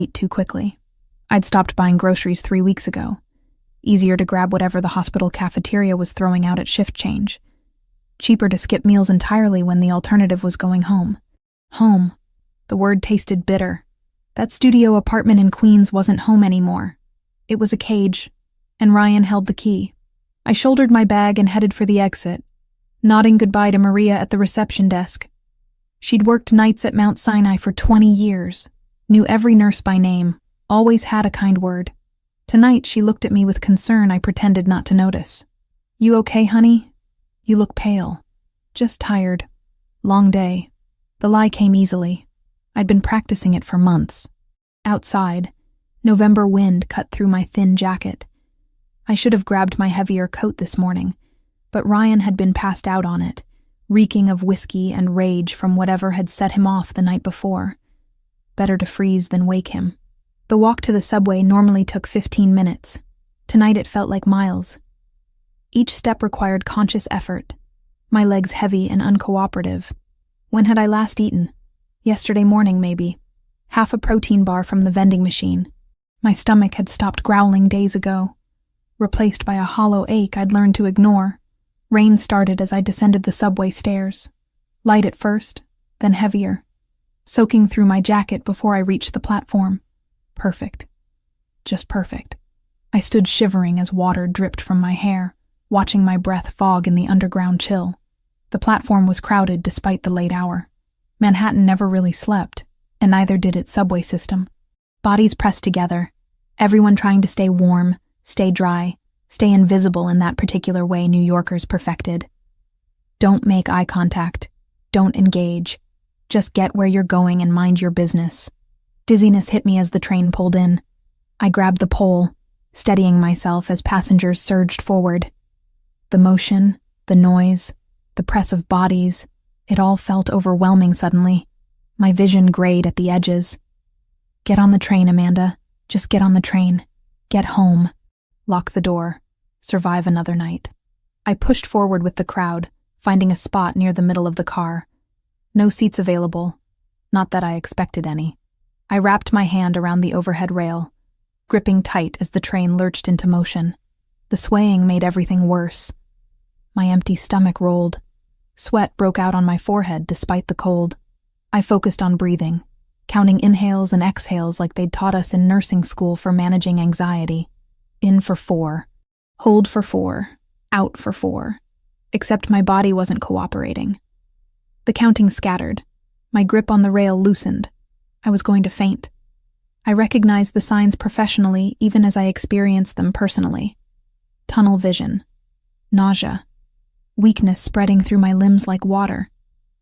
ate too quickly. I'd stopped buying groceries 3 weeks ago. Easier to grab whatever the hospital cafeteria was throwing out at shift change. Cheaper to skip meals entirely when the alternative was going home. Home. The word tasted bitter. That studio apartment in Queens wasn't home anymore. It was a cage, and Ryan held the key. I shouldered my bag and headed for the exit, nodding goodbye to Maria at the reception desk. She'd worked nights at Mount Sinai for 20 years, knew every nurse by name, always had a kind word. Tonight she looked at me with concern I pretended not to notice. "You okay, honey? You look pale." "Just tired. Long day." The lie came easily. I'd been practicing it for months. Outside, November wind cut through my thin jacket. I should have grabbed my heavier coat this morning, but Ryan had been passed out on it, reeking of whiskey and rage from whatever had set him off the night before. Better to freeze than wake him. The walk to the subway normally took 15 minutes. Tonight it felt like miles. Each step required conscious effort, my legs heavy and uncooperative. When had I last eaten? Yesterday morning, maybe. Half a protein bar from the vending machine. My stomach had stopped growling days ago, replaced by a hollow ache I'd learned to ignore. Rain started as I descended the subway stairs. Light at first, then heavier, soaking through my jacket before I reached the platform. Perfect. Just perfect. I stood shivering as water dripped from my hair, watching my breath fog in the underground chill. The platform was crowded despite the late hour. Manhattan never really slept, and neither did its subway system. Bodies pressed together, everyone trying to stay warm, stay dry, stay invisible in that particular way New Yorkers perfected. Don't make eye contact. Don't engage. Just get where you're going and mind your business. Dizziness hit me as the train pulled in. I grabbed the pole, steadying myself as passengers surged forward. The motion, the noise, the press of bodies, it all felt overwhelming suddenly. My vision grayed at the edges. Get on the train, Amanda. Just get on the train. Get home. Lock the door. Survive another night. I pushed forward with the crowd, finding a spot near the middle of the car. No seats available. Not that I expected any. I wrapped my hand around the overhead rail, gripping tight as the train lurched into motion. The swaying made everything worse. My empty stomach rolled. Sweat broke out on my forehead despite the cold. I focused on breathing, counting inhales and exhales like they'd taught us in nursing school for managing anxiety. In for 4. Hold for 4. Out for 4. Except my body wasn't cooperating. The counting scattered. My grip on the rail loosened. I was going to faint. I recognized the signs professionally even as I experienced them personally. Tunnel vision. Nausea. Weakness spreading through my limbs like water.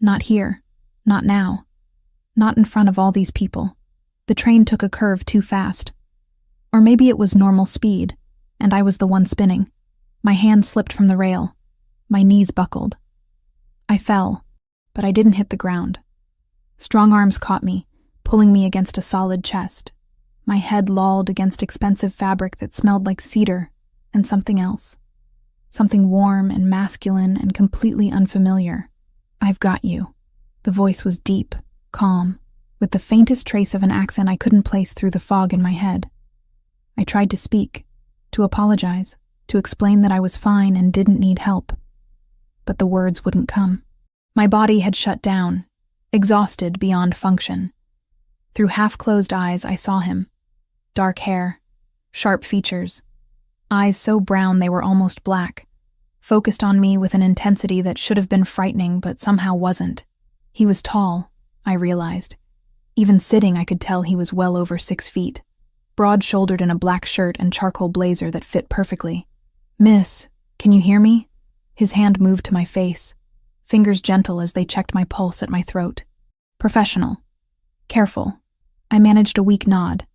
Not here. Not now. Not in front of all these people. The train took a curve too fast. Or maybe it was normal speed, and I was the one spinning. My hand slipped from the rail. My knees buckled. I fell, but I didn't hit the ground. Strong arms caught me, pulling me against a solid chest. My head lolled against expensive fabric that smelled like cedar and something else. Something warm and masculine and completely unfamiliar. "I've got you." The voice was deep, calm, with the faintest trace of an accent I couldn't place through the fog in my head. I tried to speak, to apologize, to explain that I was fine and didn't need help. But the words wouldn't come. My body had shut down, exhausted beyond function. Through half-closed eyes I saw him. Dark hair, sharp features, eyes so brown they were almost black, focused on me with an intensity that should have been frightening but somehow wasn't. He was tall, I realized. Even sitting I could tell he was well over 6 feet, broad-shouldered in a black shirt and charcoal blazer that fit perfectly. "Miss, can you hear me?" His hand moved to my face, fingers gentle as they checked my pulse at my throat. Professional. Careful. I managed a weak nod.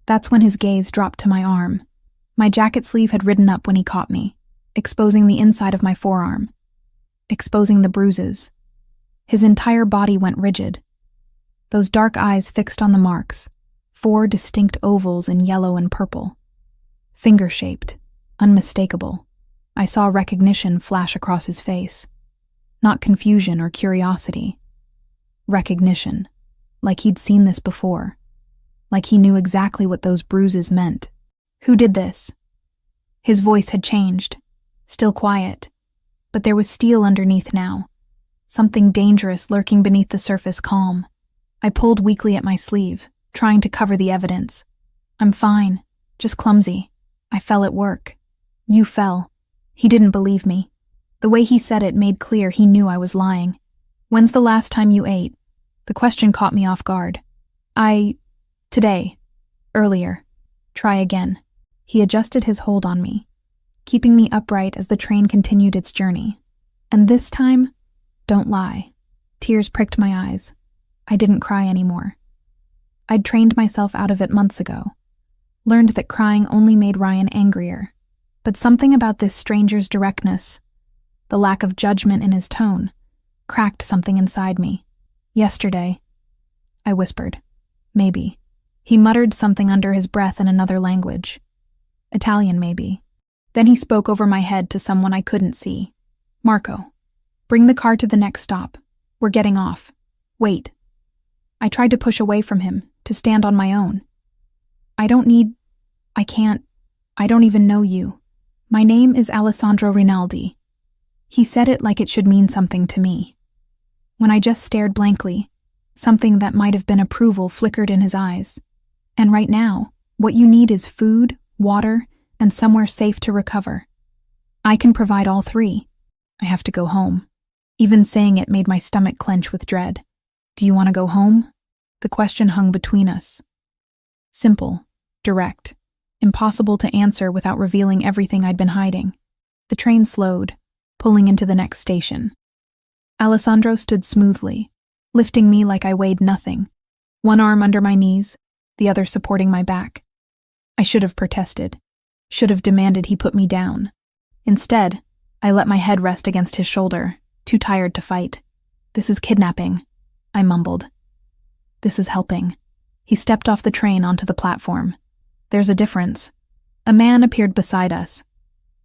That's when his gaze dropped to my arm. My jacket sleeve had ridden up when he caught me, exposing the inside of my forearm, exposing the bruises. His entire body went rigid. Those dark eyes fixed on the marks, 4 distinct ovals in yellow and purple. Finger-shaped, unmistakable. I saw recognition flash across his face. Not confusion or curiosity. Recognition, like he'd seen this before. like he knew exactly what those bruises meant. Who did this? His voice had changed, still quiet, but there was steel underneath now, something dangerous lurking beneath the surface calm. I pulled weakly at my sleeve, trying to cover the evidence. I'm fine, just clumsy. I fell at work. You fell. He didn't believe me. The way he said it made clear he knew I was lying. When's the last time you ate? The question caught me off guard. Today. Earlier. Try again. He adjusted his hold on me, keeping me upright as the train continued its journey. And this time, don't lie. Tears pricked my eyes. I didn't cry anymore. I'd trained myself out of it months ago. Learned that crying only made Ryan angrier. But something about this stranger's directness, the lack of judgment in his tone, cracked something inside me. Yesterday, I whispered. Maybe. He muttered something under his breath in another language. Italian, maybe. Then he spoke over my head to someone I couldn't see. Marco, bring the car to the next stop. We're getting off. Wait. I tried to push away from him, to stand on my own. I don't even know you. My name is Alessandro Rinaldi. He said it like it should mean something to me. When I just stared blankly, something that might have been approval flickered in his eyes. And right now, what you need is food, water, and somewhere safe to recover. I can provide all three. I have to go home. Even saying it made my stomach clench with dread. Do you want to go home? The question hung between us. Simple, direct, impossible to answer without revealing everything I'd been hiding. The train slowed, pulling into the next station. Alessandro stood smoothly, lifting me like I weighed nothing, one arm under my knees, the other supporting my back. I should have protested, should have demanded he put me down. Instead, I let my head rest against his shoulder, too tired to fight. This is kidnapping, I mumbled. This is helping. He stepped off the train onto the platform. There's a difference. A man appeared beside us.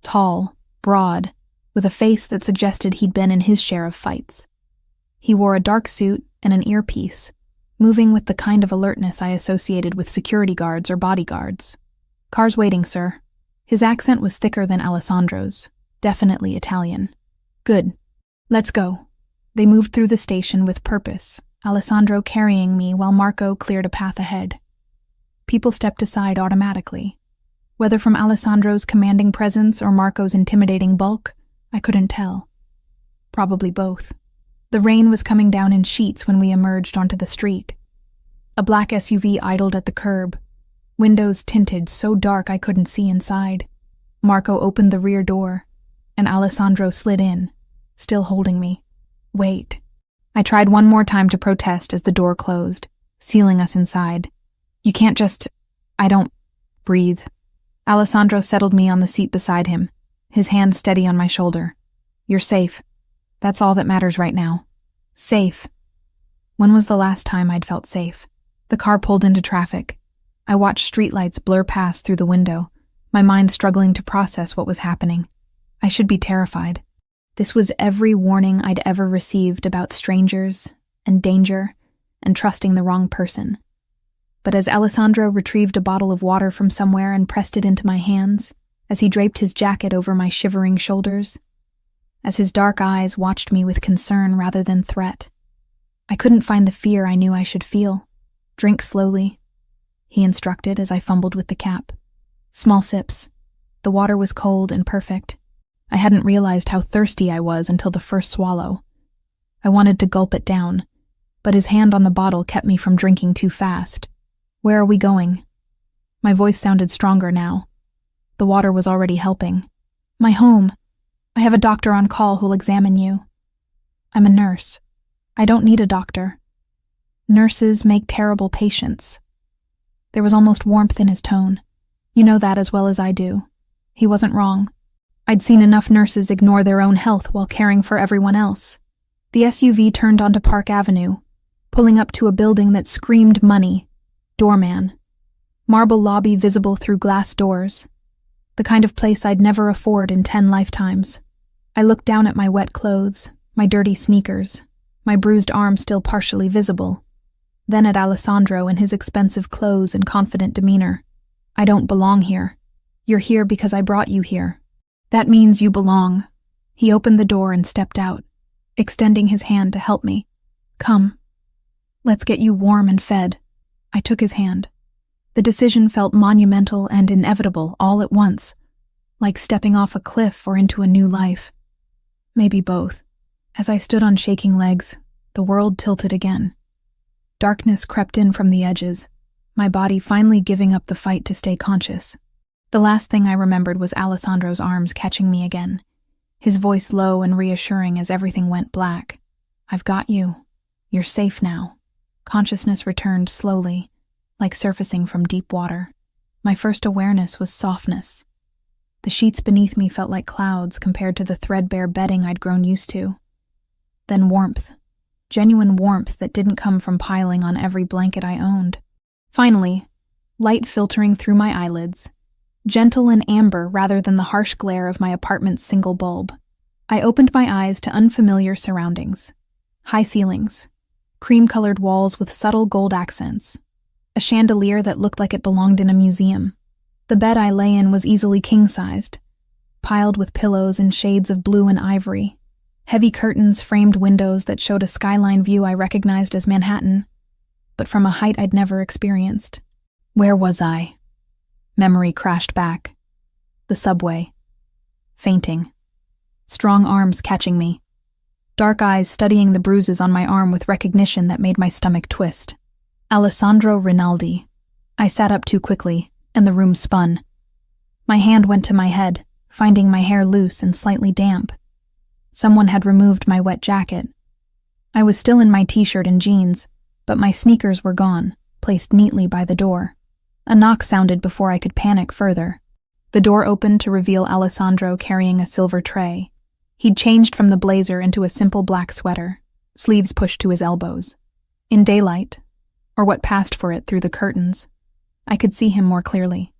Tall, broad, with a face that suggested he'd been in his share of fights. He wore a dark suit and an earpiece, moving with the kind of alertness I associated with security guards or bodyguards. Car's waiting, sir. His accent was thicker than Alessandro's, definitely Italian. Good. Let's go. They moved through the station with purpose, Alessandro carrying me while Marco cleared a path ahead. People stepped aside automatically. Whether from Alessandro's commanding presence or Marco's intimidating bulk, I couldn't tell. Probably both. The rain was coming down in sheets when we emerged onto the street. A black SUV idled at the curb, windows tinted so dark I couldn't see inside. Marco opened the rear door, and Alessandro slid in, still holding me. Wait. I tried one more time to protest as the door closed, sealing us inside. You can't just... I don't... breathe. Alessandro settled me on the seat beside him, his hand steady on my shoulder. You're safe. That's all that matters right now. Safe. When was the last time I'd felt safe? The car pulled into traffic. I watched streetlights blur past through the window, my mind struggling to process what was happening. I should be terrified. This was every warning I'd ever received about strangers and danger and trusting the wrong person. But as Alessandro retrieved a bottle of water from somewhere and pressed it into my hands, as he draped his jacket over my shivering shoulders, as his dark eyes watched me with concern rather than threat, I couldn't find the fear I knew I should feel. Drink slowly, he instructed as I fumbled with the cap. Small sips. The water was cold and perfect. I hadn't realized how thirsty I was until the first swallow. I wanted to gulp it down, but his hand on the bottle kept me from drinking too fast. Where are we going? My voice sounded stronger now. The water was already helping. My home. I have a doctor on call who'll examine you. I'm a nurse. I don't need a doctor. Nurses make terrible patients. There was almost warmth in his tone. You know that as well as I do. He wasn't wrong. I'd seen enough nurses ignore their own health while caring for everyone else. The SUV turned onto Park Avenue, pulling up to a building that screamed money. Doorman. Marble lobby visible through glass doors. The kind of place I'd never afford in 10 lifetimes. I looked down at my wet clothes, my dirty sneakers, my bruised arm still partially visible. then at Alessandro in his expensive clothes and confident demeanor. "I don't belong here. You're here because I brought you here. That means you belong." He opened the door and stepped out, extending his hand to help me. "Come. Let's get you warm and fed." I took his hand. The decision felt monumental and inevitable all at once, like stepping off a cliff or into a new life. Maybe both. As I stood on shaking legs, the world tilted again. Darkness crept in from the edges, my body finally giving up the fight to stay conscious. The last thing I remembered was Alessandro's arms catching me again, his voice low and reassuring as everything went black. "I've got you. You're safe now." Consciousness returned slowly, like surfacing from deep water. My first awareness was softness. The sheets beneath me felt like clouds compared to the threadbare bedding I'd grown used to. Then warmth. Genuine warmth that didn't come from piling on every blanket I owned. Finally, light filtering through my eyelids, gentle and amber rather than the harsh glare of my apartment's single bulb. I opened my eyes to unfamiliar surroundings. High ceilings, cream-colored walls with subtle gold accents, a chandelier that looked like it belonged in a museum. The bed I lay in was easily king-sized, piled with pillows in shades of blue and ivory. Heavy curtains framed windows that showed a skyline view I recognized as Manhattan, but from a height I'd never experienced. Where was I? Memory crashed back. The subway. Fainting. Strong arms catching me. Dark eyes studying the bruises on my arm with recognition that made my stomach twist. Alessandro Rinaldi. I sat up too quickly, and the room spun. My hand went to my head, finding my hair loose and slightly damp. Someone had removed my wet jacket. I was still in my t-shirt and jeans, but my sneakers were gone, placed neatly by the door. A knock sounded before I could panic further. The door opened to reveal Alessandro carrying a silver tray. He'd changed from the blazer into a simple black sweater, sleeves pushed to his elbows. In daylight, or what passed for it through the curtains, I could see him more clearly.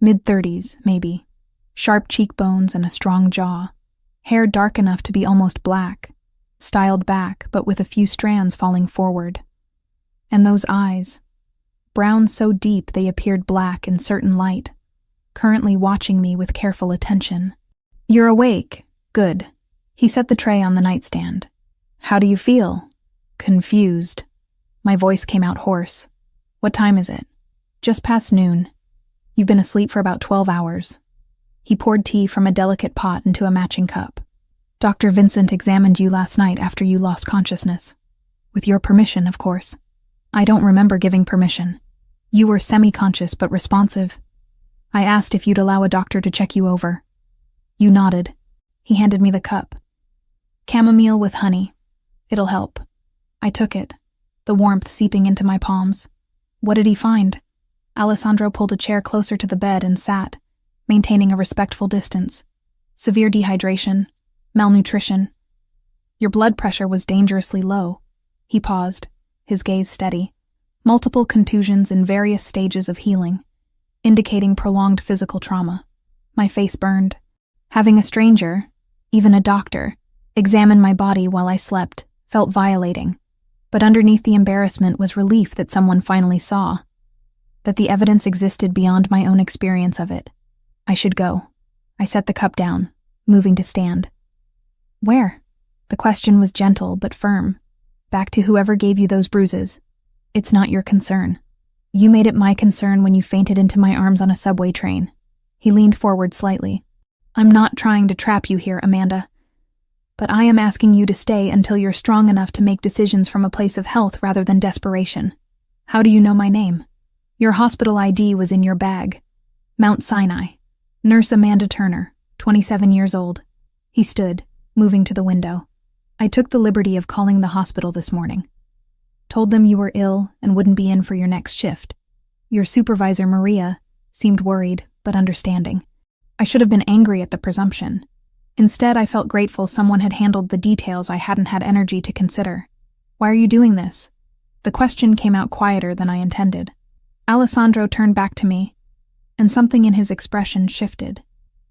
Mid-30s, maybe. Sharp cheekbones and a strong jaw. Hair dark enough to be almost black, styled back but with a few strands falling forward. And those eyes, brown so deep they appeared black in certain light, currently watching me with careful attention. "You're awake. Good." He set the tray on the nightstand. "How do you feel?" "Confused." My voice came out hoarse. "What time is it?" "Just past noon. You've been asleep for about 12 hours. He poured tea from a delicate pot into a matching cup. "Dr. Vincent examined you last night after you lost consciousness. With your permission, of course." "I don't remember giving permission. You were semi-conscious but responsive. I asked if you'd allow a doctor to check you over." You nodded. He handed me the cup. "Chamomile with honey. It'll help." I took it, the warmth seeping into my palms. "What did he find?" Alessandro pulled a chair closer to the bed and sat, maintaining a respectful distance. "Severe dehydration, malnutrition. Your blood pressure was dangerously low." He paused, his gaze steady. "Multiple contusions in various stages of healing, indicating prolonged physical trauma." My face burned. Having a stranger, even a doctor, examine my body while I slept felt violating, but underneath the embarrassment was relief that someone finally saw, that the evidence existed beyond my own experience of it. I should go. I set the cup down, moving to stand. "Where?" The question was gentle but firm. "Back to whoever gave you those bruises. It's not your concern. You made it my concern when you fainted into my arms on a subway train." He leaned forward slightly. "I'm not trying to trap you here, Amanda. But I am asking you to stay until you're strong enough to make decisions from a place of health rather than desperation. How do you know my name? Your hospital ID was in your bag. Mount Sinai. Nurse Amanda Turner, 27 years old." He stood, moving to the window. "I took the liberty of calling the hospital this morning. Told them you were ill and wouldn't be in for your next shift. Your supervisor, Maria, seemed worried but understanding. I should have been angry at the presumption. Instead, I felt grateful someone had handled the details I hadn't had energy to consider. Why are you doing this?" The question came out quieter than I intended. Alessandro turned back to me, and something in his expression shifted,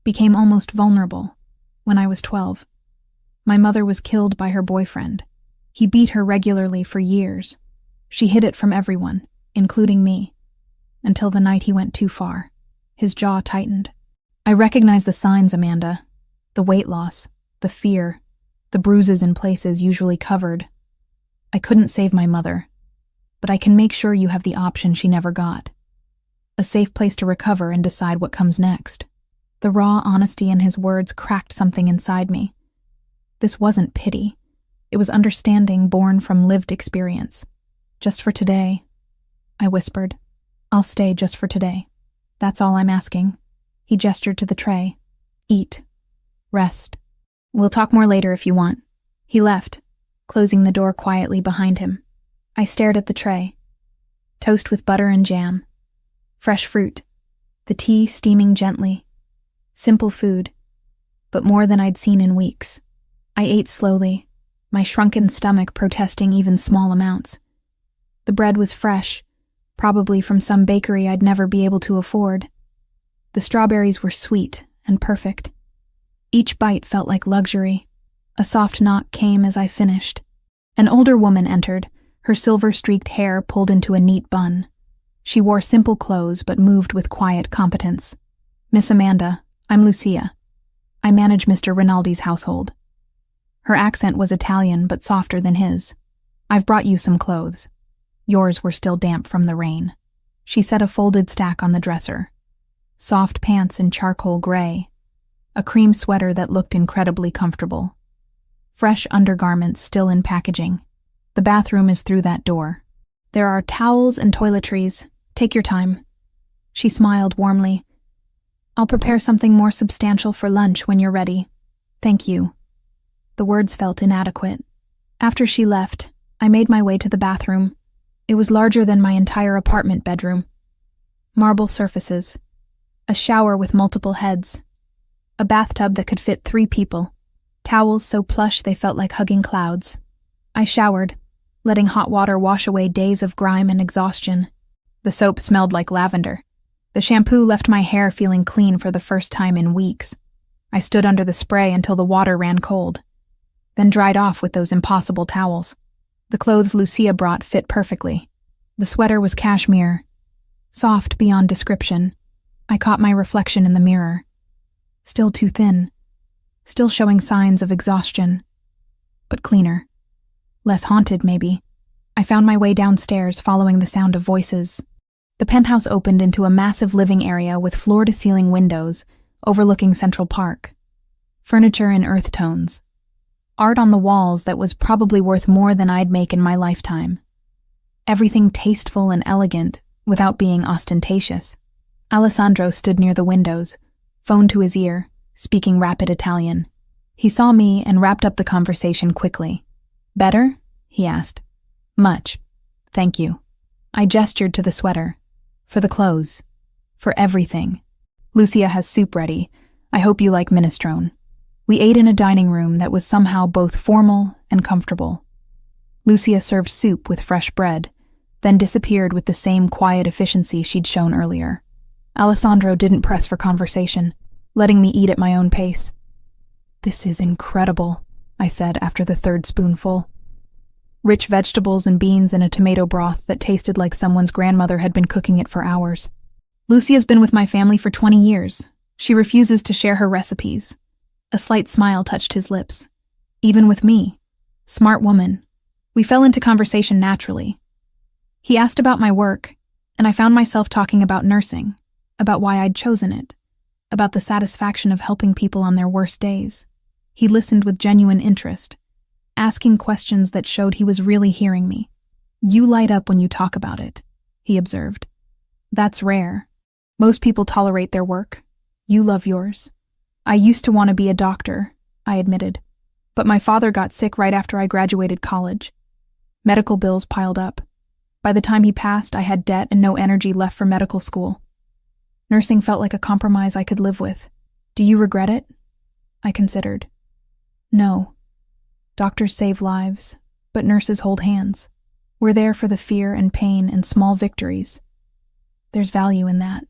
became almost vulnerable. "When I was 12. My mother was killed by her boyfriend. He beat her regularly for years. She hid it from everyone, including me, until the night he went too far. His jaw tightened. I recognize the signs, Amanda. The weight loss, the fear, the bruises in places usually covered. I couldn't save my mother, but I can make sure you have the option she never got. A safe place to recover and decide what comes next. The raw honesty in his words cracked something inside me. This wasn't pity. It was understanding born from lived experience. Just for today, I whispered. I'll stay just for today. That's all I'm asking. He gestured to the tray. Eat. Rest. We'll talk more later if you want. He left, closing the door quietly behind him. I stared at the tray. Toast with butter and jam. Fresh fruit. The tea steaming gently. Simple food, but more than I'd seen in weeks. I ate slowly, my shrunken stomach protesting even small amounts. The bread was fresh, probably from some bakery I'd never be able to afford. The strawberries were sweet and perfect. Each bite felt like luxury. A soft knock came as I finished. An older woman entered, her silver-streaked hair pulled into a neat bun. She wore simple clothes but moved with quiet competence. Miss Amanda, I'm Lucia. I manage Mr. Rinaldi's household. Her accent was Italian but softer than his. I've brought you some clothes. Yours were still damp from the rain. She set a folded stack on the dresser. Soft pants in charcoal gray. A cream sweater that looked incredibly comfortable. Fresh undergarments still in packaging. The bathroom is through that door. There are towels and toiletries. Take your time. She smiled warmly. I'll prepare something more substantial for lunch when you're ready. Thank you. The words felt inadequate. After she left, I made my way to the bathroom. It was larger than my entire apartment bedroom. Marble surfaces. A shower with multiple heads. A bathtub that could fit 3 people. Towels so plush they felt like hugging clouds. I showered, letting hot water wash away days of grime and exhaustion. The soap smelled like lavender. The shampoo left my hair feeling clean for the first time in weeks. I stood under the spray until the water ran cold, then dried off with those impossible towels. The clothes Lucia brought fit perfectly. The sweater was cashmere, soft beyond description. I caught my reflection in the mirror. Still too thin, still showing signs of exhaustion, but cleaner. Less haunted, maybe. I found my way downstairs, following the sound of voices. The penthouse opened into a massive living area with floor-to-ceiling windows overlooking Central Park. Furniture in earth tones. Art on the walls that was probably worth more than I'd make in my lifetime. Everything tasteful and elegant without being ostentatious. Alessandro stood near the windows, phone to his ear, speaking rapid Italian. He saw me and wrapped up the conversation quickly. Better? He asked. Much. Thank you. I gestured to the sweater. For the clothes. For everything. Lucia has soup ready. I hope you like minestrone. We ate in a dining room that was somehow both formal and comfortable. Lucia served soup with fresh bread, then disappeared with the same quiet efficiency she'd shown earlier. Alessandro didn't press for conversation, letting me eat at my own pace. This is incredible, I said after the 3rd spoonful. Rich vegetables and beans in a tomato broth that tasted like someone's grandmother had been cooking it for hours. Lucia's been with my family for 20 years. She refuses to share her recipes. A slight smile touched his lips. Even with me. Smart woman. We fell into conversation naturally. He asked about my work, and I found myself talking about nursing, about why I'd chosen it, about the satisfaction of helping people on their worst days. He listened with genuine interest, asking questions that showed he was really hearing me. You light up when you talk about it, he observed. That's rare. Most people tolerate their work. You love yours. I used to want to be a doctor, I admitted, but my father got sick right after I graduated college. Medical bills piled up. By the time he passed, I had debt and no energy left for medical school. Nursing felt like a compromise I could live with. Do you regret it? I considered. No. Doctors save lives, but nurses hold hands. We're there for the fear and pain and small victories. There's value in that.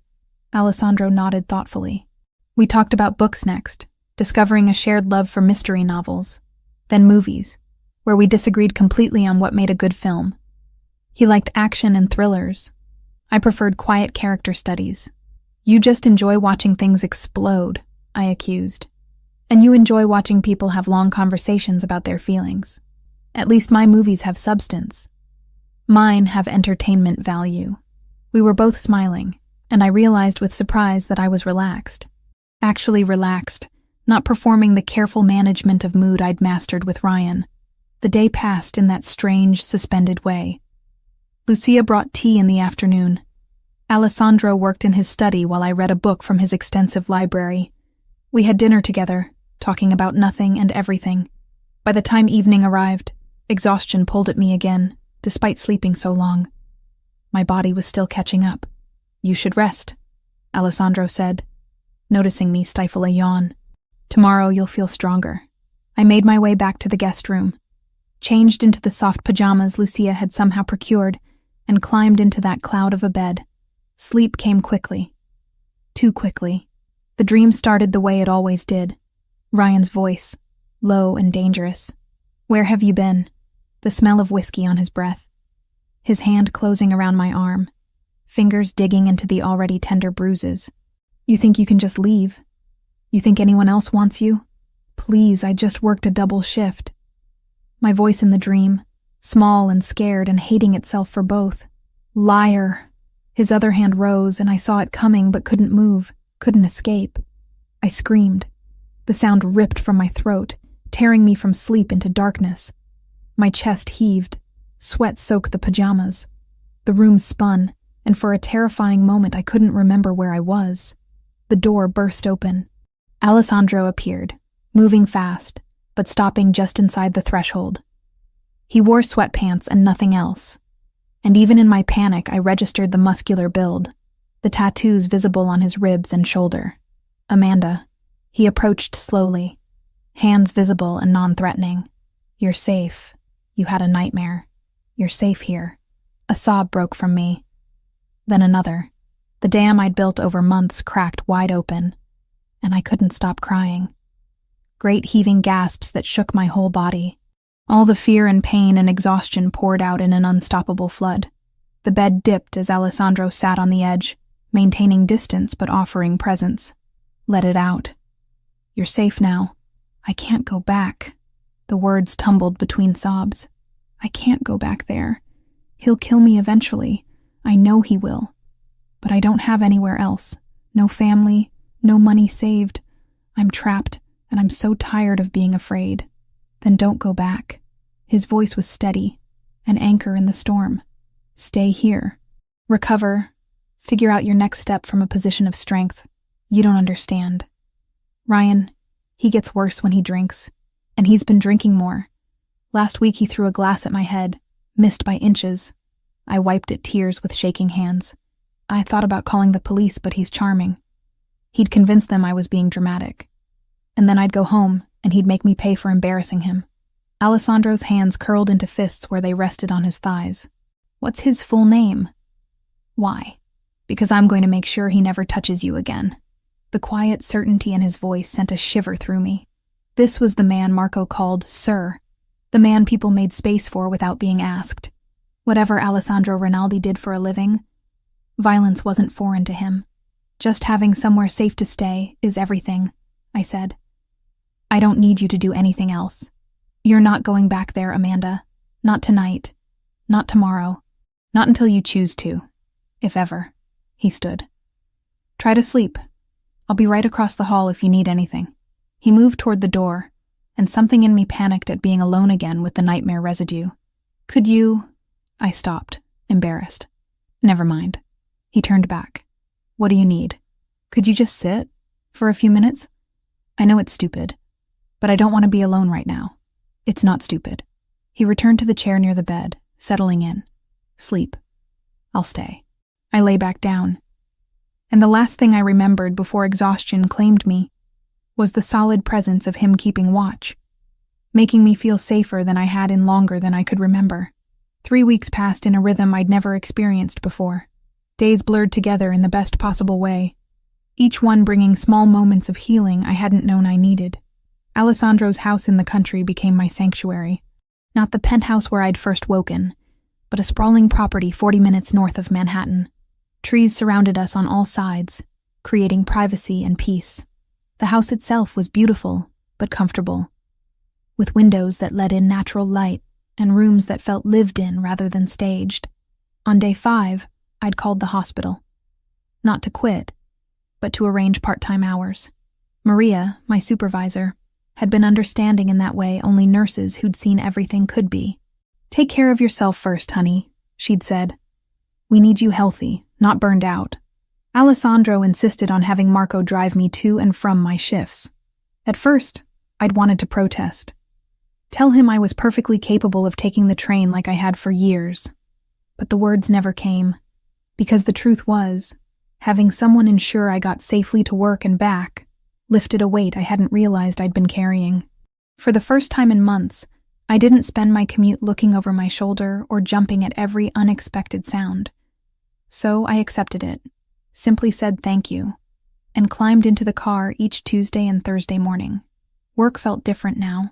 Alessandro nodded thoughtfully. We talked about books next, discovering a shared love for mystery novels. Then movies, where we disagreed completely on what made a good film. He liked action and thrillers. I preferred quiet character studies. You just enjoy watching things explode, I accused. And you enjoy watching people have long conversations about their feelings. At least my movies have substance. Mine have entertainment value. We were both smiling, and I realized with surprise that I was relaxed. Actually relaxed, not performing the careful management of mood I'd mastered with Ryan. The day passed in that strange, suspended way. Lucia brought tea in the afternoon. Alessandro worked in his study while I read a book from his extensive library. We had dinner together, talking about nothing and everything. By the time evening arrived, exhaustion pulled at me again, despite sleeping so long. My body was still catching up. "You should rest," Alessandro said, noticing me stifle a yawn. "Tomorrow you'll feel stronger." I made my way back to the guest room, changed into the soft pajamas Lucia had somehow procured, and climbed into that cloud of a bed. Sleep came quickly. Too quickly. The dream started the way it always did. Ryan's voice, low and dangerous. "Where have you been?" The smell of whiskey on his breath. His hand closing around my arm, fingers digging into the already tender bruises. "You think you can just leave? You think anyone else wants you? Please, I just worked a double shift." My voice in the dream, small and scared and hating itself for both. Liar! His other hand rose, and I saw it coming but couldn't move, couldn't escape. I screamed. The sound ripped from my throat, tearing me from sleep into darkness. My chest heaved. Sweat soaked the pajamas. The room spun, and for a terrifying moment I couldn't remember where I was. The door burst open. Alessandro appeared, moving fast, but stopping just inside the threshold. He wore sweatpants and nothing else. And even in my panic, I registered the muscular build, the tattoos visible on his ribs and shoulder. "Amanda." He approached slowly, hands visible and non-threatening. "You're safe. You had a nightmare. You're safe here." A sob broke from me. Then another. The dam I'd built over months cracked wide open, and I couldn't stop crying. Great heaving gasps that shook my whole body. All the fear and pain and exhaustion poured out in an unstoppable flood. The bed dipped as Alessandro sat on the edge, maintaining distance but offering presence. "Let it out. You're safe now. I can't go back." The words tumbled between sobs. "I can't go back there. He'll kill me eventually. I know he will. But I don't have anywhere else. No family, no money saved. I'm trapped, and I'm so tired of being afraid." "Then don't go back." His voice was steady, an anchor in the storm. "Stay here. Recover. Figure out your next step from a position of strength. You don't understand. Ryan, he gets worse when he drinks, and he's been drinking more. Last week he threw a glass at my head, missed by inches. I wiped at tears with shaking hands. I thought about calling the police, but he's charming. He'd convince them I was being dramatic. And then I'd go home, and he'd make me pay for embarrassing him." Alessandro's hands curled into fists where they rested on his thighs. "What's his full name?" "Why?" "Because I'm going to make sure he never touches you again." The quiet certainty in his voice sent a shiver through me. This was the man Marco called Sir, the man people made space for without being asked. Whatever Alessandro Rinaldi did for a living, violence wasn't foreign to him. "Just having somewhere safe to stay is everything," I said. "I don't need you to do anything else. You're not going back there, Amanda. Not tonight. Not tomorrow. Not until you choose to. If ever." He stood. "Try to sleep. I'll be right across the hall if you need anything." He moved toward the door, and something in me panicked at being alone again with the nightmare residue. "Could you—" I stopped, embarrassed. "Never mind." He turned back. "What do you need? Could you just sit? For a few minutes? I know it's stupid, but I don't want to be alone right now." "It's not stupid." He returned to the chair near the bed, settling in. "Sleep. I'll stay." I lay back down. And the last thing I remembered before exhaustion claimed me was the solid presence of him keeping watch, making me feel safer than I had in longer than I could remember. 3 weeks passed in a rhythm I'd never experienced before. Days blurred together in the best possible way, each one bringing small moments of healing I hadn't known I needed. Alessandro's house in the country became my sanctuary. Not the penthouse where I'd first woken, but a sprawling property 40 minutes north of Manhattan. Trees surrounded us on all sides, creating privacy and peace. The house itself was beautiful, but comfortable, with windows that let in natural light and rooms that felt lived in rather than staged. On day 5, I'd called the hospital. Not to quit, but to arrange part-time hours. Maria, my supervisor, had been understanding in that way only nurses who'd seen everything could be. "Take care of yourself first, honey," she'd said. "We need you healthy, not burned out." Alessandro insisted on having Marco drive me to and from my shifts. At first, I'd wanted to protest. Tell him I was perfectly capable of taking the train like I had for years. But the words never came, because the truth was, having someone ensure I got safely to work and back lifted a weight I hadn't realized I'd been carrying. For the first time in months, I didn't spend my commute looking over my shoulder or jumping at every unexpected sound. So I accepted it, simply said thank you, and climbed into the car each Tuesday and Thursday morning. Work felt different now.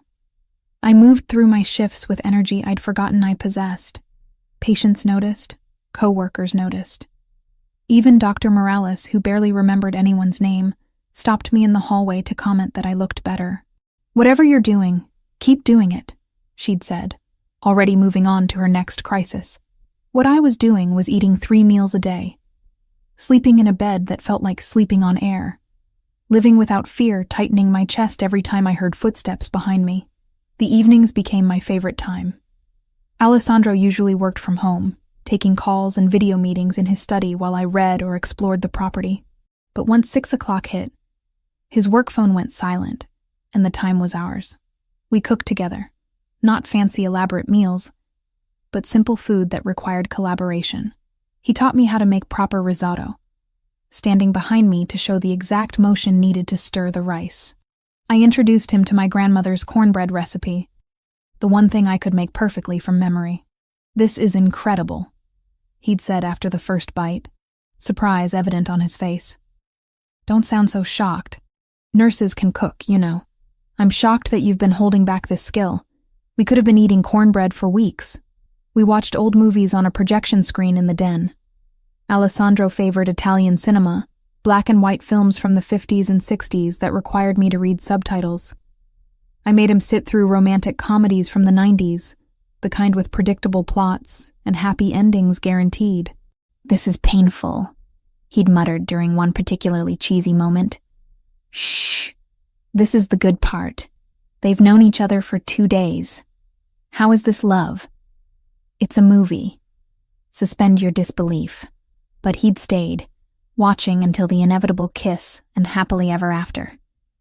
I moved through my shifts with energy I'd forgotten I possessed. Patients noticed, co-workers noticed. Even Dr. Morales, who barely remembered anyone's name, stopped me in the hallway to comment that I looked better. "Whatever you're doing, keep doing it," she'd said, already moving on to her next crisis. What I was doing was eating 3 meals a day, sleeping in a bed that felt like sleeping on air, living without fear tightening my chest every time I heard footsteps behind me. The evenings became my favorite time. Alessandro usually worked from home, taking calls and video meetings in his study while I read or explored the property. But once 6 o'clock hit, his work phone went silent, and the time was ours. We cooked together, not fancy elaborate meals, but simple food that required collaboration. He taught me how to make proper risotto, standing behind me to show the exact motion needed to stir the rice. I introduced him to my grandmother's cornbread recipe, the one thing I could make perfectly from memory. "This is incredible," he'd said after the first bite, surprise evident on his face. "Don't sound so shocked. Nurses can cook, you know. I'm shocked that you've been holding back this skill. We could have been eating cornbread for weeks." We watched old movies on a projection screen in the den. Alessandro favored Italian cinema, black and white films from the 50s and 60s that required me to read subtitles. I made him sit through romantic comedies from the 90s, the kind with predictable plots and happy endings guaranteed. "This is painful," he'd muttered during one particularly cheesy moment. "Shh, this is the good part. They've known each other for 2 days. How is this love? It's a movie. Suspend your disbelief." But he'd stayed, watching until the inevitable kiss and happily ever after.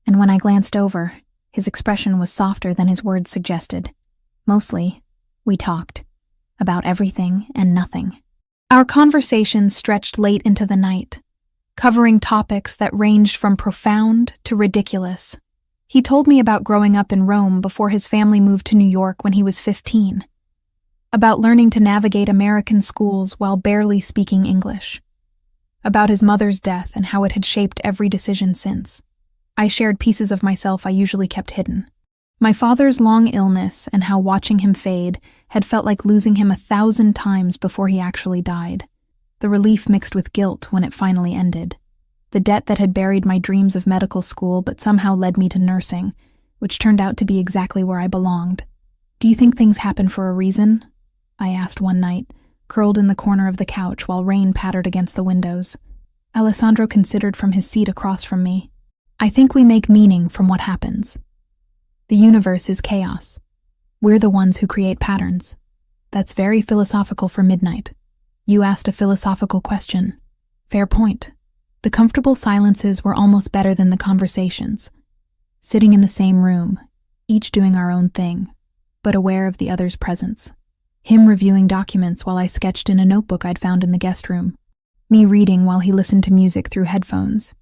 And when I glanced over, his expression was softer than his words suggested. Mostly, we talked. About everything and nothing. Our conversations stretched late into the night, covering topics that ranged from profound to ridiculous. He told me about growing up in Rome before his family moved to New York when he was 15. About learning to navigate American schools while barely speaking English. About his mother's death and how it had shaped every decision since. I shared pieces of myself I usually kept hidden. My father's long illness and how watching him fade had felt like losing him 1,000 times before he actually died. The relief mixed with guilt when it finally ended. The debt that had buried my dreams of medical school but somehow led me to nursing, which turned out to be exactly where I belonged. "Do you think things happen for a reason?" I asked one night, curled in the corner of the couch while rain pattered against the windows. Alessandro considered from his seat across from me. "I think we make meaning from what happens. The universe is chaos. We're the ones who create patterns. That's very philosophical for midnight. You asked a philosophical question. Fair point." The comfortable silences were almost better than the conversations. Sitting in the same room, each doing our own thing, but aware of the other's presence. Him reviewing documents while I sketched in a notebook I'd found in the guest room. Me reading while he listened to music through headphones,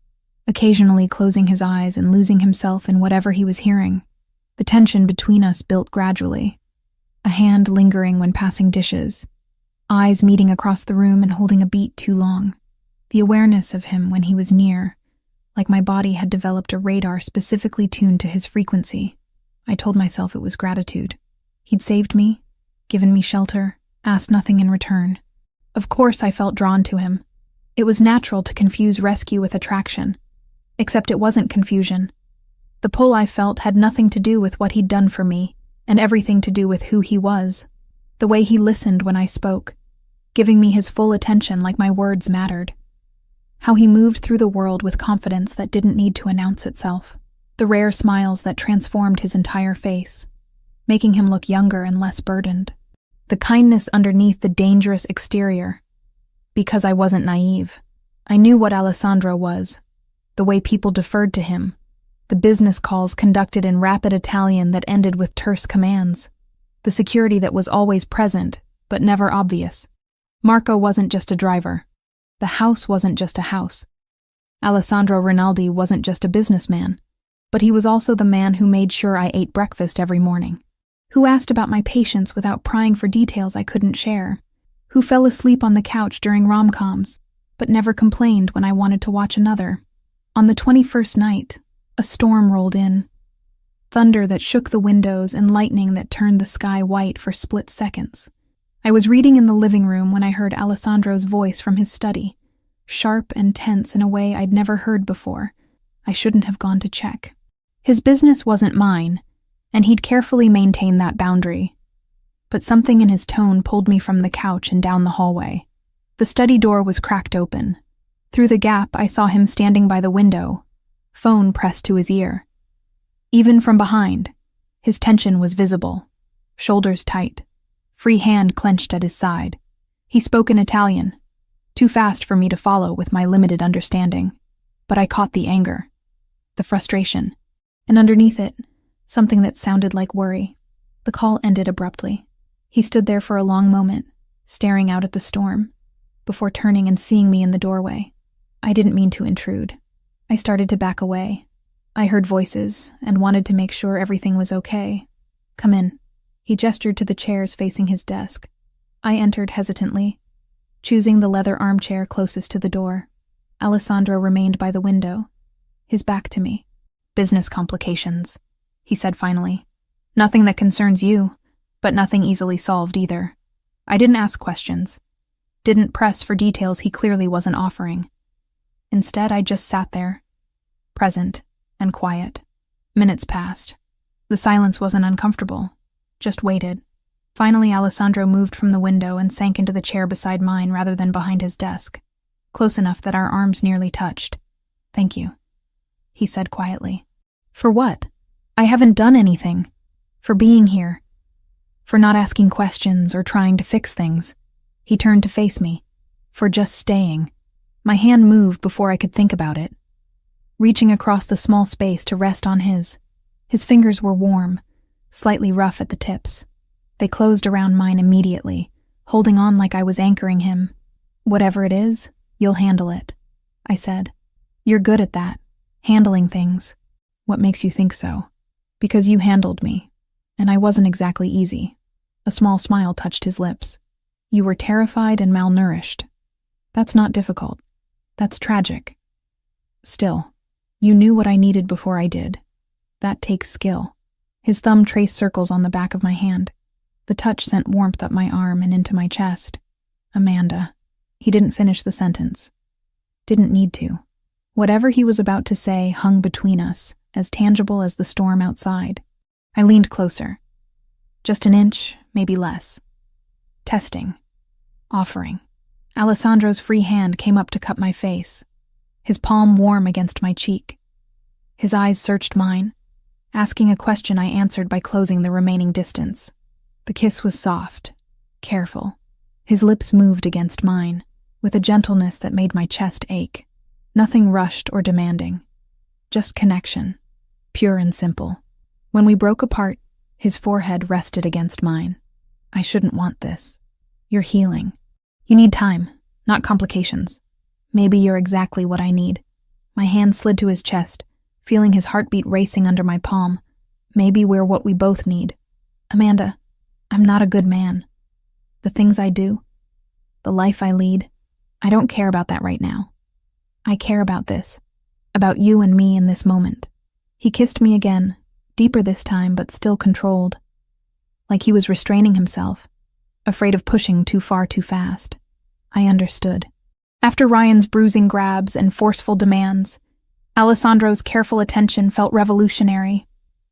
occasionally closing his eyes and losing himself in whatever he was hearing. The tension between us built gradually. A hand lingering when passing dishes, eyes meeting across the room and holding a beat too long. The awareness of him when he was near, like my body had developed a radar specifically tuned to his frequency. I told myself it was gratitude. He'd saved me, given me shelter, asked nothing in return. Of course I felt drawn to him. It was natural to confuse rescue with attraction. Except it wasn't confusion. The pull I felt had nothing to do with what he'd done for me, and everything to do with who he was. The way he listened when I spoke, giving me his full attention like my words mattered. How he moved through the world with confidence that didn't need to announce itself. The rare smiles that transformed his entire face, making him look younger and less burdened. The kindness underneath the dangerous exterior. Because I wasn't naive. I knew what Alessandro was. The way people deferred to him. The business calls conducted in rapid Italian that ended with terse commands. The security that was always present, but never obvious. Marco wasn't just a driver. The house wasn't just a house. Alessandro Rinaldi wasn't just a businessman, but he was also the man who made sure I ate breakfast every morning. Who asked about my patients without prying for details I couldn't share. Who fell asleep on the couch during rom-coms, but never complained when I wanted to watch another. On the 21st night, a storm rolled in. Thunder that shook the windows and lightning that turned the sky white for split seconds. I was reading in the living room when I heard Alessandro's voice from his study, sharp and tense in a way I'd never heard before. I shouldn't have gone to check. His business wasn't mine, and he'd carefully maintained that boundary. But something in his tone pulled me from the couch and down the hallway. The study door was cracked open. Through the gap, I saw him standing by the window, phone pressed to his ear. Even from behind, his tension was visible, shoulders tight, free hand clenched at his side. He spoke in Italian, too fast for me to follow with my limited understanding. But I caught the anger, the frustration, and underneath it, something that sounded like worry. The call ended abruptly. He stood there for a long moment, staring out at the storm, before turning and seeing me in the doorway. I didn't mean to intrude. I started to back away. I heard voices and wanted to make sure everything was okay. Come in. He gestured to the chairs facing his desk. I entered hesitantly, choosing the leather armchair closest to the door. Alessandro remained by the window, his back to me. Business complications, he said finally. Nothing that concerns you, but nothing easily solved either. I didn't ask questions. Didn't press for details he clearly wasn't offering. Instead, I just sat there, present and quiet. Minutes passed. The silence wasn't uncomfortable, just waited. Finally, Alessandro moved from the window and sank into the chair beside mine rather than behind his desk, close enough that our arms nearly touched. Thank you, he said quietly. For what? I haven't done anything. For being here. For not asking questions or trying to fix things. He turned to face me. For just staying. My hand moved before I could think about it, reaching across the small space to rest on his. His fingers were warm, slightly rough at the tips. They closed around mine immediately, holding on like I was anchoring him. Whatever it is, you'll handle it, I said. You're good at that, handling things. What makes you think so? Because you handled me, and I wasn't exactly easy. A small smile touched his lips. You were terrified and malnourished. That's not difficult. That's tragic. Still, you knew what I needed before I did. That takes skill. His thumb traced circles on the back of my hand. The touch sent warmth up my arm and into my chest. Amanda. He didn't finish the sentence. Didn't need to. Whatever he was about to say hung between us, as tangible as the storm outside. I leaned closer. Just an inch, maybe less. Testing. Offering. Alessandro's free hand came up to cup my face, his palm warm against my cheek. His eyes searched mine, asking a question I answered by closing the remaining distance. The kiss was soft, careful. His lips moved against mine, with a gentleness that made my chest ache. Nothing rushed or demanding. Just connection, pure and simple. When we broke apart, his forehead rested against mine. I shouldn't want this. You're healing. You need time, not complications. Maybe you're exactly what I need. My hand slid to his chest, feeling his heartbeat racing under my palm. Maybe we're what we both need. Amanda, I'm not a good man. The things I do, the life I lead, I don't care about that right now. I care about this, about you and me in this moment. He kissed me again, deeper this time but still controlled. Like he was restraining himself, afraid of pushing too far too fast. I understood. After Ryan's bruising grabs and forceful demands, Alessandro's careful attention felt revolutionary.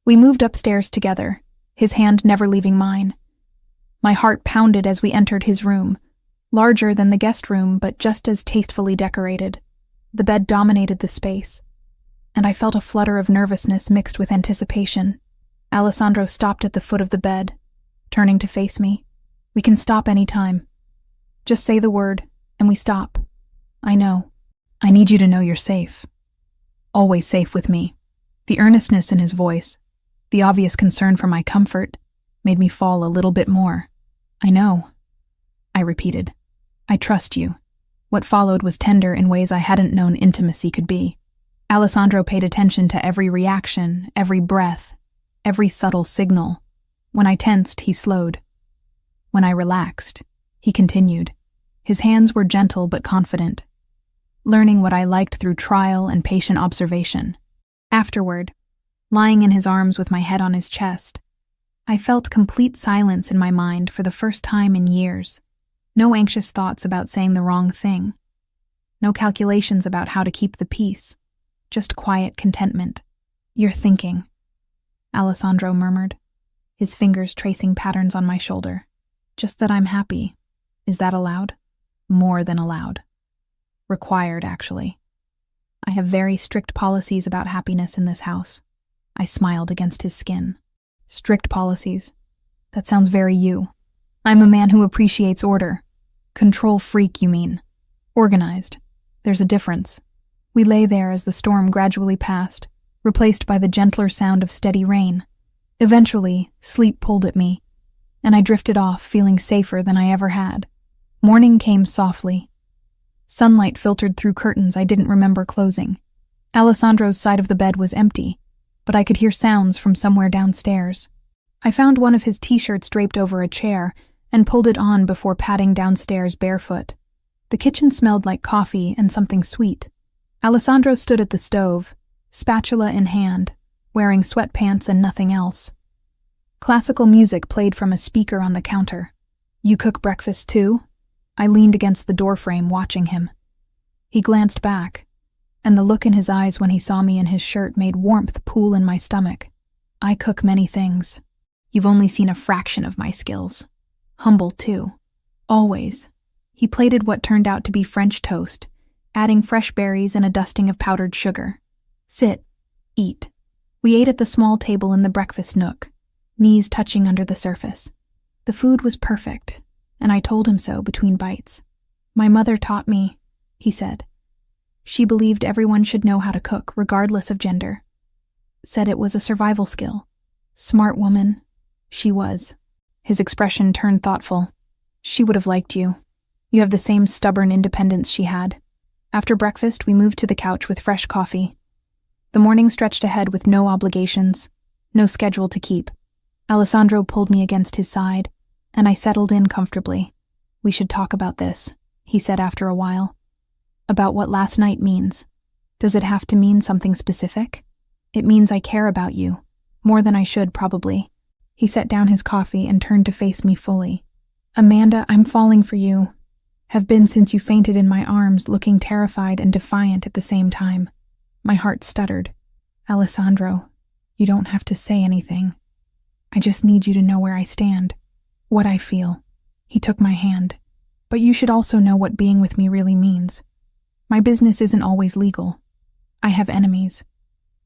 We moved upstairs together, his hand never leaving mine. My heart pounded as we entered his room, larger than the guest room but just as tastefully decorated. The bed dominated the space, and I felt a flutter of nervousness mixed with anticipation. Alessandro stopped at the foot of the bed, turning to face me. "We can stop any time. Just say the word, and we stop. I know. I need you to know you're safe. Always safe with me." The earnestness in his voice, the obvious concern for my comfort, made me fall a little bit more. "I know," I repeated. "I trust you." What followed was tender in ways I hadn't known intimacy could be. Alessandro paid attention to every reaction, every breath, every subtle signal. When I tensed, he slowed. When I relaxed, he continued. His hands were gentle but confident, learning what I liked through trial and patient observation. Afterward, lying in his arms with my head on his chest, I felt complete silence in my mind for the first time in years. No anxious thoughts about saying the wrong thing. No calculations about how to keep the peace. Just quiet contentment. "You're thinking," Alessandro murmured, his fingers tracing patterns on my shoulder. "Just that I'm happy. Is that allowed?" "More than allowed. Required, actually. I have very strict policies about happiness in this house." I smiled against his skin. "Strict policies? That sounds very you. I'm a man who appreciates order. Control freak, you mean. Organized. There's a difference." We lay there as the storm gradually passed, replaced by the gentler sound of steady rain. Eventually, sleep pulled at me, and I drifted off, feeling safer than I ever had. Morning came softly. Sunlight filtered through curtains I didn't remember closing. Alessandro's side of the bed was empty, but I could hear sounds from somewhere downstairs. I found one of his t-shirts draped over a chair and pulled it on before padding downstairs barefoot. The kitchen smelled like coffee and something sweet. Alessandro stood at the stove, spatula in hand, wearing sweatpants and nothing else. Classical music played from a speaker on the counter. "You cook breakfast too?" I leaned against the doorframe watching him. He glanced back, and the look in his eyes when he saw me in his shirt made warmth pool in my stomach. "I cook many things. You've only seen a fraction of my skills. Humble, too. Always." He plated what turned out to be French toast, adding fresh berries and a dusting of powdered sugar. "Sit. Eat." We ate at the small table in the breakfast nook, knees touching under the surface. The food was perfect, and I told him so between bites. "My mother taught me," he said. "She believed everyone should know how to cook, regardless of gender. Said it was a survival skill. Smart woman. She was." His expression turned thoughtful. "She would have liked you. You have the same stubborn independence she had." After breakfast, we moved to the couch with fresh coffee. The morning stretched ahead with no obligations, no schedule to keep. Alessandro pulled me against his side, and I settled in comfortably. "We should talk about this," he said after a while. "About what last night means. Does it have to mean something specific?" "It means I care about you. More than I should, probably." He set down his coffee and turned to face me fully. "Amanda, I'm falling for you. Have been since you fainted in my arms, looking terrified and defiant at the same time." My heart stuttered. "Alessandro, you don't have to say anything. I just need you to know where I stand, what I feel." He took my hand. "But you should also know what being with me really means. My business isn't always legal. I have enemies.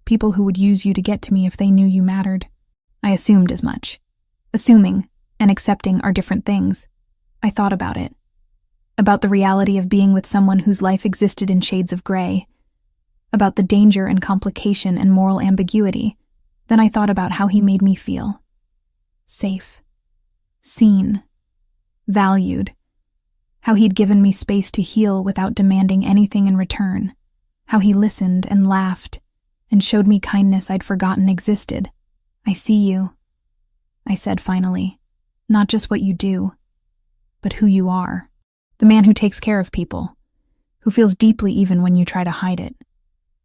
People who would use you to get to me if they knew you mattered." I assumed as much. Assuming and accepting are different things. I thought about it. About the reality of being with someone whose life existed in shades of gray. About the danger and complication and moral ambiguity. Then I thought about how he made me feel. Safe. Seen. Valued. How he'd given me space to heal without demanding anything in return. How he listened and laughed and showed me kindness I'd forgotten existed. "I see you," I said finally. "Not just what you do, but who you are. The man who takes care of people, who feels deeply even when you try to hide it,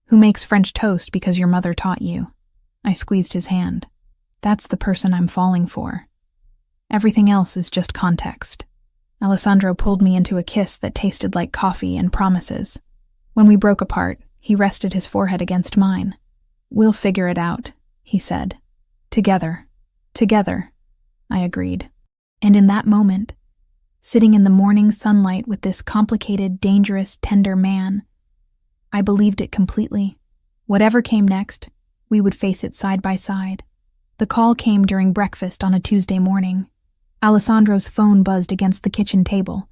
who makes French toast because your mother taught you." I squeezed his hand. "That's the person I'm falling for." Everything else is just context. Alessandro pulled me into a kiss that tasted like coffee and promises. When we broke apart, he rested his forehead against mine. "We'll figure it out," he said. "Together. Together," I agreed. And in that moment, sitting in the morning sunlight with this complicated, dangerous, tender man, I believed it completely. Whatever came next, we would face it side by side. The call came during breakfast on a Tuesday morning. Alessandro's phone buzzed against the kitchen table,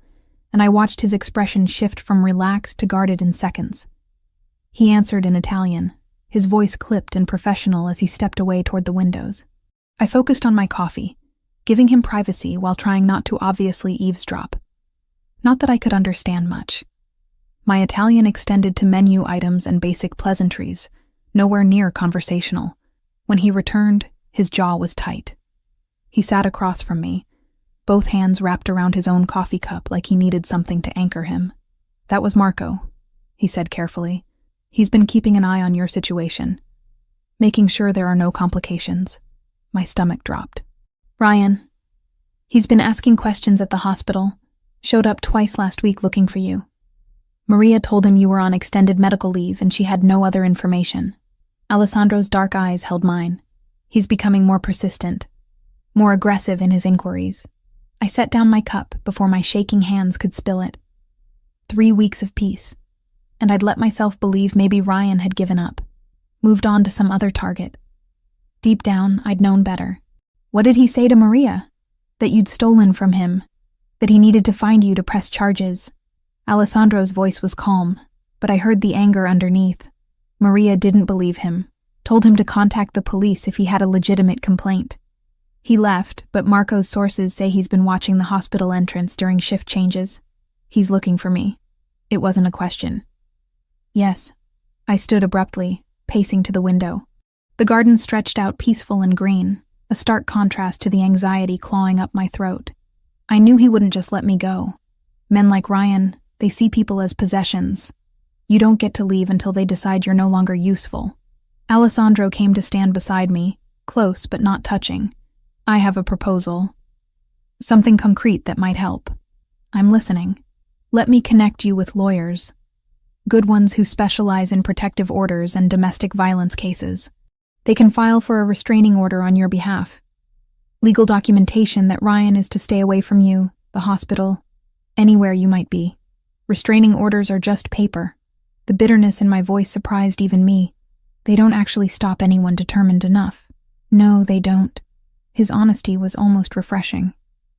and I watched his expression shift from relaxed to guarded in seconds. He answered in Italian, his voice clipped and professional as he stepped away toward the windows. I focused on my coffee, giving him privacy while trying not to obviously eavesdrop. Not that I could understand much. My Italian extended to menu items and basic pleasantries, nowhere near conversational. When he returned, his jaw was tight. He sat across from me, both hands wrapped around his own coffee cup like he needed something to anchor him. "That was Marco," he said carefully. "He's been keeping an eye on your situation, making sure there are no complications." My stomach dropped. "Ryan. He's been asking questions at the hospital. Showed up twice last week looking for you. Maria told him you were on extended medical leave and she had no other information." Alessandro's dark eyes held mine. He's becoming more persistent, more aggressive in his inquiries. I set down my cup before my shaking hands could spill it. 3 weeks of peace, and I'd let myself believe maybe Ryan had given up, moved on to some other target. Deep down, I'd known better. What did he say to Maria? That you'd stolen from him, that he needed to find you to press charges. Alessandro's voice was calm, but I heard the anger underneath. Maria didn't believe him, told him to contact the police if he had a legitimate complaint. He left, but Marco's sources say he's been watching the hospital entrance during shift changes. He's looking for me. It wasn't a question. "Yes." I stood abruptly, pacing to the window. The garden stretched out peaceful and green, a stark contrast to the anxiety clawing up my throat. I knew he wouldn't just let me go. Men like Ryan, they see people as possessions. You don't get to leave until they decide you're no longer useful. Alessandro came to stand beside me, close but not touching. "I have a proposal. Something concrete that might help. I'm listening. Let me connect you with lawyers. Good ones who specialize in protective orders and domestic violence cases. They can file for a restraining order on your behalf. Legal documentation that Ryan is to stay away from you, the hospital, anywhere you might be. Restraining orders are just paper." The bitterness in my voice surprised even me. "They don't actually stop anyone determined enough." "No, they don't." His honesty was almost refreshing.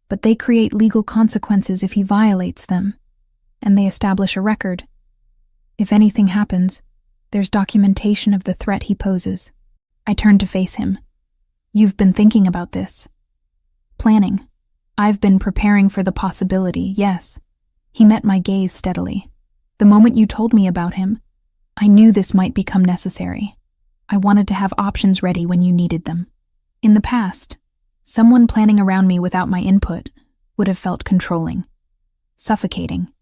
"But they create legal consequences if he violates them. And they establish a record. If anything happens, there's documentation of the threat he poses." I turned to face him. "You've been thinking about this." "Planning. I've been preparing for the possibility, yes." He met my gaze steadily. "The moment you told me about him, I knew this might become necessary. I wanted to have options ready when you needed them. In the past, someone planning around me without my input would have felt controlling, suffocating.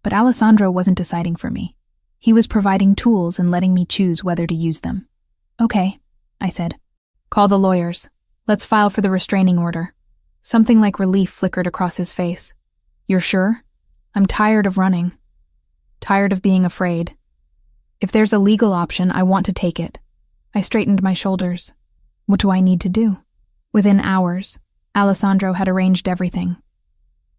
But Alessandro wasn't deciding for me. He was providing tools and letting me choose whether to use them. "Okay," I said. "Call the lawyers. Let's file for the restraining order." Something like relief flickered across his face. "You're sure? I'm tired of running. Tired of being afraid. If there's a legal option, I want to take it." I straightened my shoulders. "What do I need to do?" Within hours, Alessandro had arranged everything.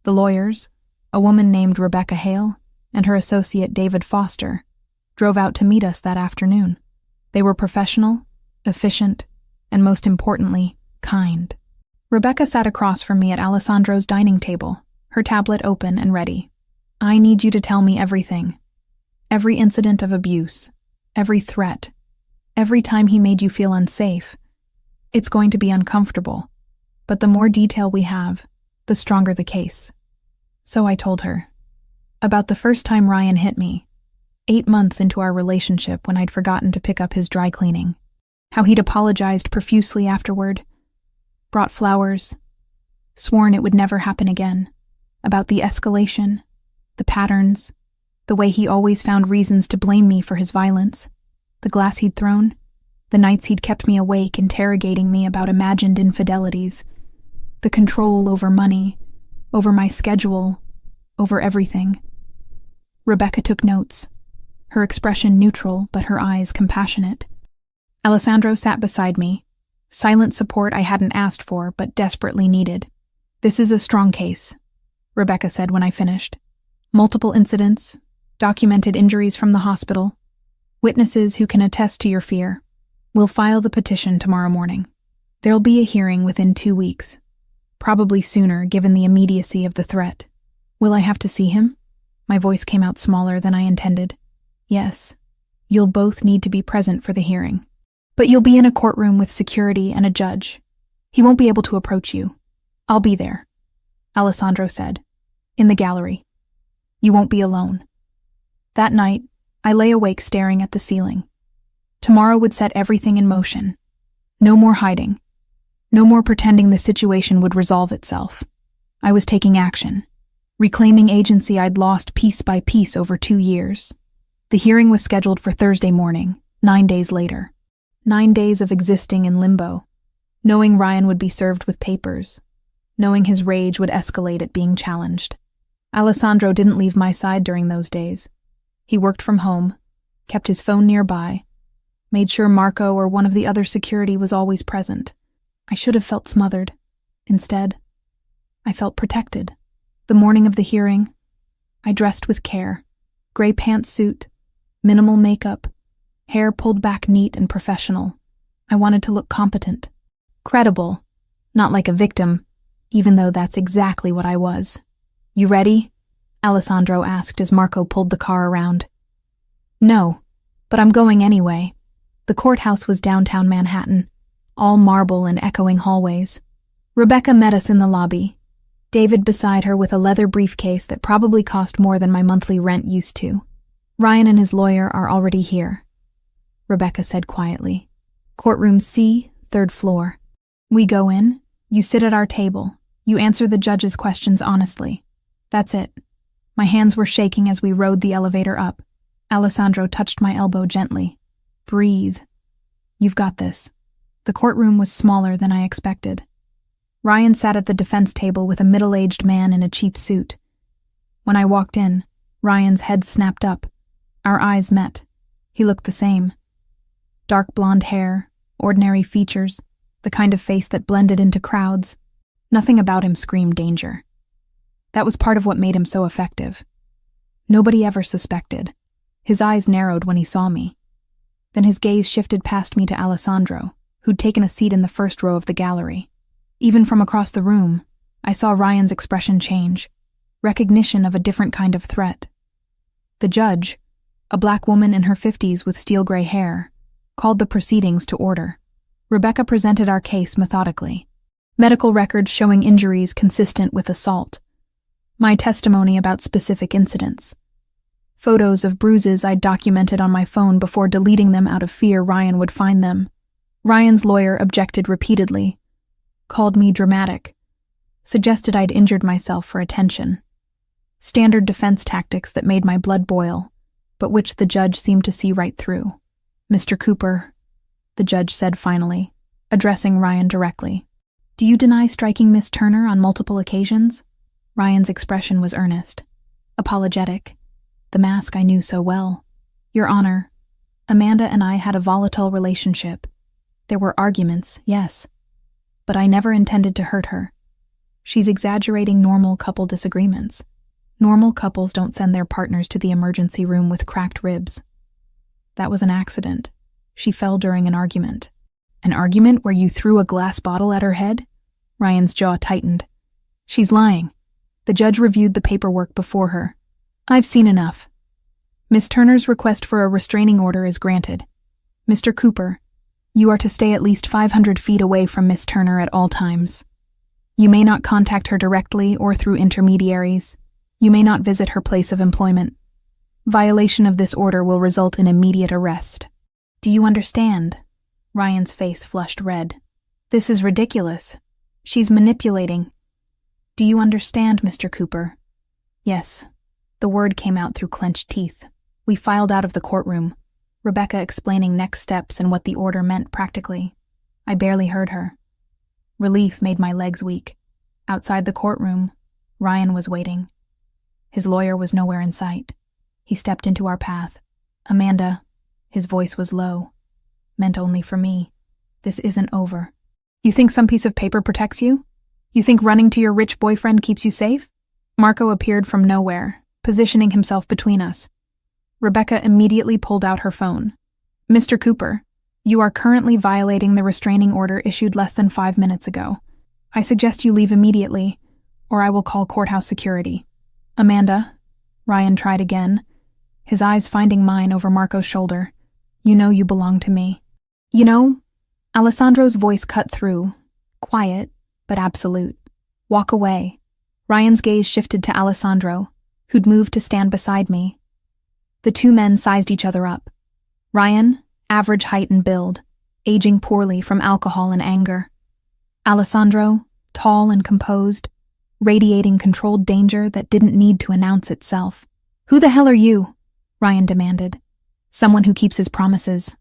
The lawyers, a woman named Rebecca Hale, and her associate David Foster, drove out to meet us that afternoon. They were professional, efficient, and most importantly, kind. Rebecca sat across from me at Alessandro's dining table, her tablet open and ready. "I need you to tell me everything. Every incident of abuse, every threat, every time he made you feel unsafe. It's going to be uncomfortable, but the more detail we have, the stronger the case." So I told her. About the first time Ryan hit me, 8 months into our relationship when I'd forgotten to pick up his dry cleaning. How he'd apologized profusely afterward, brought flowers, sworn it would never happen again. About the escalation, the patterns, the way he always found reasons to blame me for his violence, the glass he'd thrown, the nights he'd kept me awake interrogating me about imagined infidelities. The control over money, over my schedule, over everything. Rebecca took notes, her expression neutral but her eyes compassionate. Alessandro sat beside me, silent support I hadn't asked for but desperately needed. "This is a strong case," Rebecca said when I finished. "Multiple incidents, documented injuries from the hospital, witnesses who can attest to your fear. We'll file the petition tomorrow morning. There'll be a hearing within 2 weeks. Probably sooner, given the immediacy of the threat. Will I have to see him?" My voice came out smaller than I intended. "Yes. You'll both need to be present for the hearing. But you'll be in a courtroom with security and a judge. He won't be able to approach you. I'll be there," Alessandro said, "in the gallery. You won't be alone." That night, I lay awake staring at the ceiling. Tomorrow would set everything in motion. No more hiding. No more pretending the situation would resolve itself. I was taking action, reclaiming agency I'd lost piece by piece over 2 years. The hearing was scheduled for Thursday morning, 9 days later. 9 days of existing in limbo, knowing Ryan would be served with papers, knowing his rage would escalate at being challenged. Alessandro didn't leave my side during those days. He worked from home, kept his phone nearby, made sure Marco or one of the other security was always present. I should have felt smothered. Instead, I felt protected. The morning of the hearing, I dressed with care. Gray pantsuit, minimal makeup, hair pulled back neat and professional. I wanted to look competent. Credible, not like a victim, even though that's exactly what I was. "You ready?" Alessandro asked as Marco pulled the car around. "No, but I'm going anyway." The courthouse was downtown Manhattan, all marble and echoing hallways. Rebecca met us in the lobby, David beside her with a leather briefcase that probably cost more than my monthly rent used to. "Ryan and his lawyer are already here," Rebecca said quietly. "Courtroom C, 3rd floor. We go in, you sit at our table, you answer the judge's questions honestly. That's it." My hands were shaking as we rode the elevator up. Alessandro touched my elbow gently. "Breathe. You've got this." The courtroom was smaller than I expected. Ryan sat at the defense table with a middle-aged man in a cheap suit. When I walked in, Ryan's head snapped up. Our eyes met. He looked the same. Dark blonde hair, ordinary features, the kind of face that blended into crowds. Nothing about him screamed danger. That was part of what made him so effective. Nobody ever suspected. His eyes narrowed when he saw me. Then his gaze shifted past me to Alessandro, who'd taken a seat in the first row of the gallery. Even from across the room, I saw Ryan's expression change, recognition of a different kind of threat. The judge, a black woman in her 50s with steel-gray hair, called the proceedings to order. Rebecca presented our case methodically. Medical records showing injuries consistent with assault. My testimony about specific incidents. Photos of bruises I'd documented on my phone before deleting them out of fear Ryan would find them. Ryan's lawyer objected repeatedly, called me dramatic, suggested I'd injured myself for attention. Standard defense tactics that made my blood boil, but which the judge seemed to see right through. "Mr. Cooper," the judge said finally, addressing Ryan directly, "do you deny striking Miss Turner on multiple occasions?" Ryan's expression was earnest, apologetic, the mask I knew so well. "Your Honor, Amanda and I had a volatile relationship. There were arguments, yes, but I never intended to hurt her. She's exaggerating normal couple disagreements. Normal couples don't send their partners to the emergency room with cracked ribs. That was an accident. She fell during an argument." "An argument where you threw a glass bottle at her head?" Ryan's jaw tightened. "She's lying." The judge reviewed the paperwork before her. "I've seen enough. Miss Turner's request for a restraining order is granted. Mr. Cooper, you are to stay at least 500 feet away from Miss Turner at all times. You may not contact her directly or through intermediaries. You may not visit her place of employment. Violation of this order will result in immediate arrest." "Do you understand?" Ryan's face flushed red. "This is ridiculous. She's manipulating. Do you understand, Mr. Cooper?" "Yes." The word came out through clenched teeth. We filed out of the courtroom, Rebecca explaining next steps and what the order meant practically. I barely heard her. Relief made my legs weak. Outside the courtroom, Ryan was waiting. His lawyer was nowhere in sight. He stepped into our path. "Amanda," his voice was low, meant only for me. "This isn't over. You think some piece of paper protects you? You think running to your rich boyfriend keeps you safe?" Marco appeared from nowhere, positioning himself between us. Rebecca immediately pulled out her phone. "Mr. Cooper, you are currently violating the restraining order issued less than 5 minutes ago. I suggest you leave immediately, or I will call courthouse security." "Amanda," Ryan tried again, his eyes finding mine over Marco's shoulder. "You know you belong to me." "You know," Alessandro's voice cut through, quiet but absolute. "Walk away." Ryan's gaze shifted to Alessandro, who'd moved to stand beside me. The two men sized each other up. Ryan, average height and build, aging poorly from alcohol and anger. Alessandro, tall and composed, radiating controlled danger that didn't need to announce itself. "Who the hell are you?" Ryan demanded. "Someone who keeps his promises."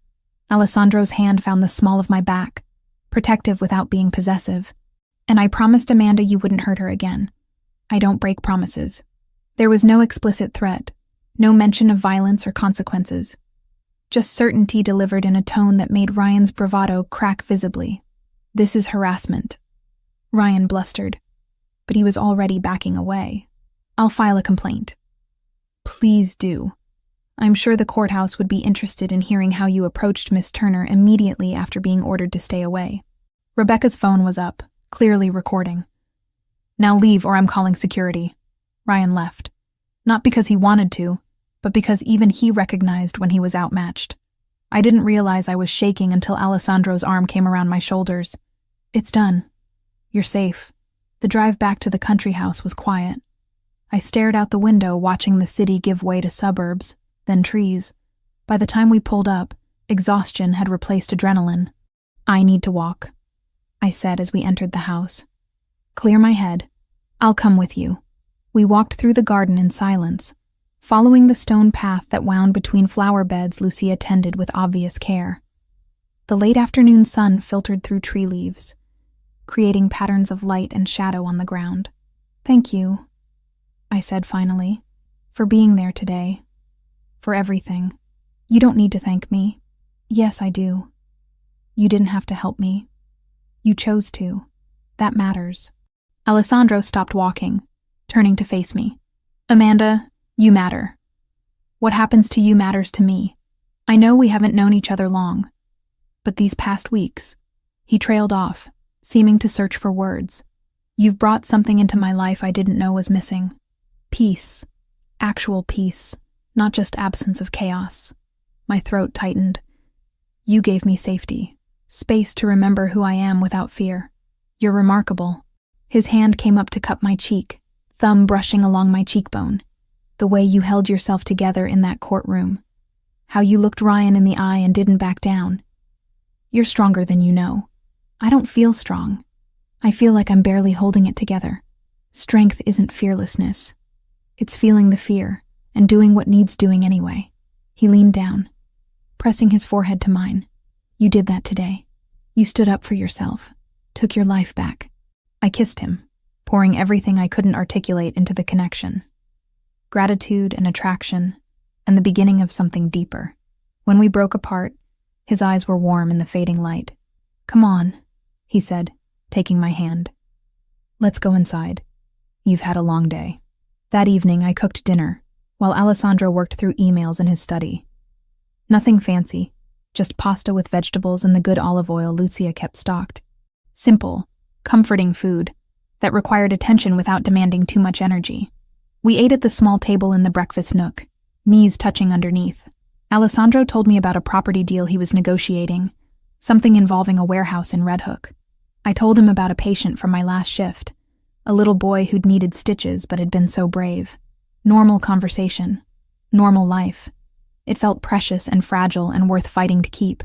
Alessandro's hand found the small of my back, protective without being possessive. "And I promised Amanda you wouldn't hurt her again. I don't break promises." There was no explicit threat, no mention of violence or consequences. Just certainty delivered in a tone that made Ryan's bravado crack visibly. "This is harassment." Ryan blustered, but he was already backing away. "I'll file a complaint." "Please do. I'm sure the courthouse would be interested in hearing how you approached Miss Turner immediately after being ordered to stay away." Rebecca's phone was up, clearly recording. "Now leave or I'm calling security." Ryan left. Not because he wanted to, but because even he recognized when he was outmatched. I didn't realize I was shaking until Alessandro's arm came around my shoulders. "It's done. You're safe." The drive back to the country house was quiet. I stared out the window, watching the city give way to suburbs, then trees. By the time we pulled up, exhaustion had replaced adrenaline. "I need to walk," I said as we entered the house. "Clear my head. I'll come with you." We walked through the garden in silence, following the stone path that wound between flower beds Lucia tended with obvious care. The late afternoon sun filtered through tree leaves, creating patterns of light and shadow on the ground. "Thank you," I said finally, "for being there today. For everything. You don't need to thank me." "Yes, I do. You didn't have to help me. You chose to. That matters." Alessandro stopped walking, turning to face me. "Amanda, you matter. What happens to you matters to me. I know we haven't known each other long, but these past weeks," he trailed off, seeming to search for words. "You've brought something into my life I didn't know was missing. Peace. Actual peace, not just absence of chaos." My throat tightened. "You gave me safety, space to remember who I am without fear. You're remarkable." His hand came up to cup my cheek, thumb brushing along my cheekbone. "The way you held yourself together in that courtroom. How you looked Ryan in the eye and didn't back down. You're stronger than you know." "I don't feel strong. I feel like I'm barely holding it together." "Strength isn't fearlessness. It's feeling the fear and doing what needs doing anyway." He leaned down, pressing his forehead to mine. "You did that today. You stood up for yourself, took your life back." I kissed him, pouring everything I couldn't articulate into the connection. Gratitude and attraction, and the beginning of something deeper. When we broke apart, his eyes were warm in the fading light. "Come on," he said, taking my hand. "Let's go inside. You've had a long day." That evening I cooked dinner, while Alessandro worked through emails in his study. Nothing fancy, just pasta with vegetables and the good olive oil Lucia kept stocked. Simple, comforting food that required attention without demanding too much energy. We ate at the small table in the breakfast nook, knees touching underneath. Alessandro told me about a property deal he was negotiating, something involving a warehouse in Red Hook. I told him about a patient from my last shift, a little boy who'd needed stitches but had been so brave. Normal conversation, normal life. It felt precious and fragile and worth fighting to keep.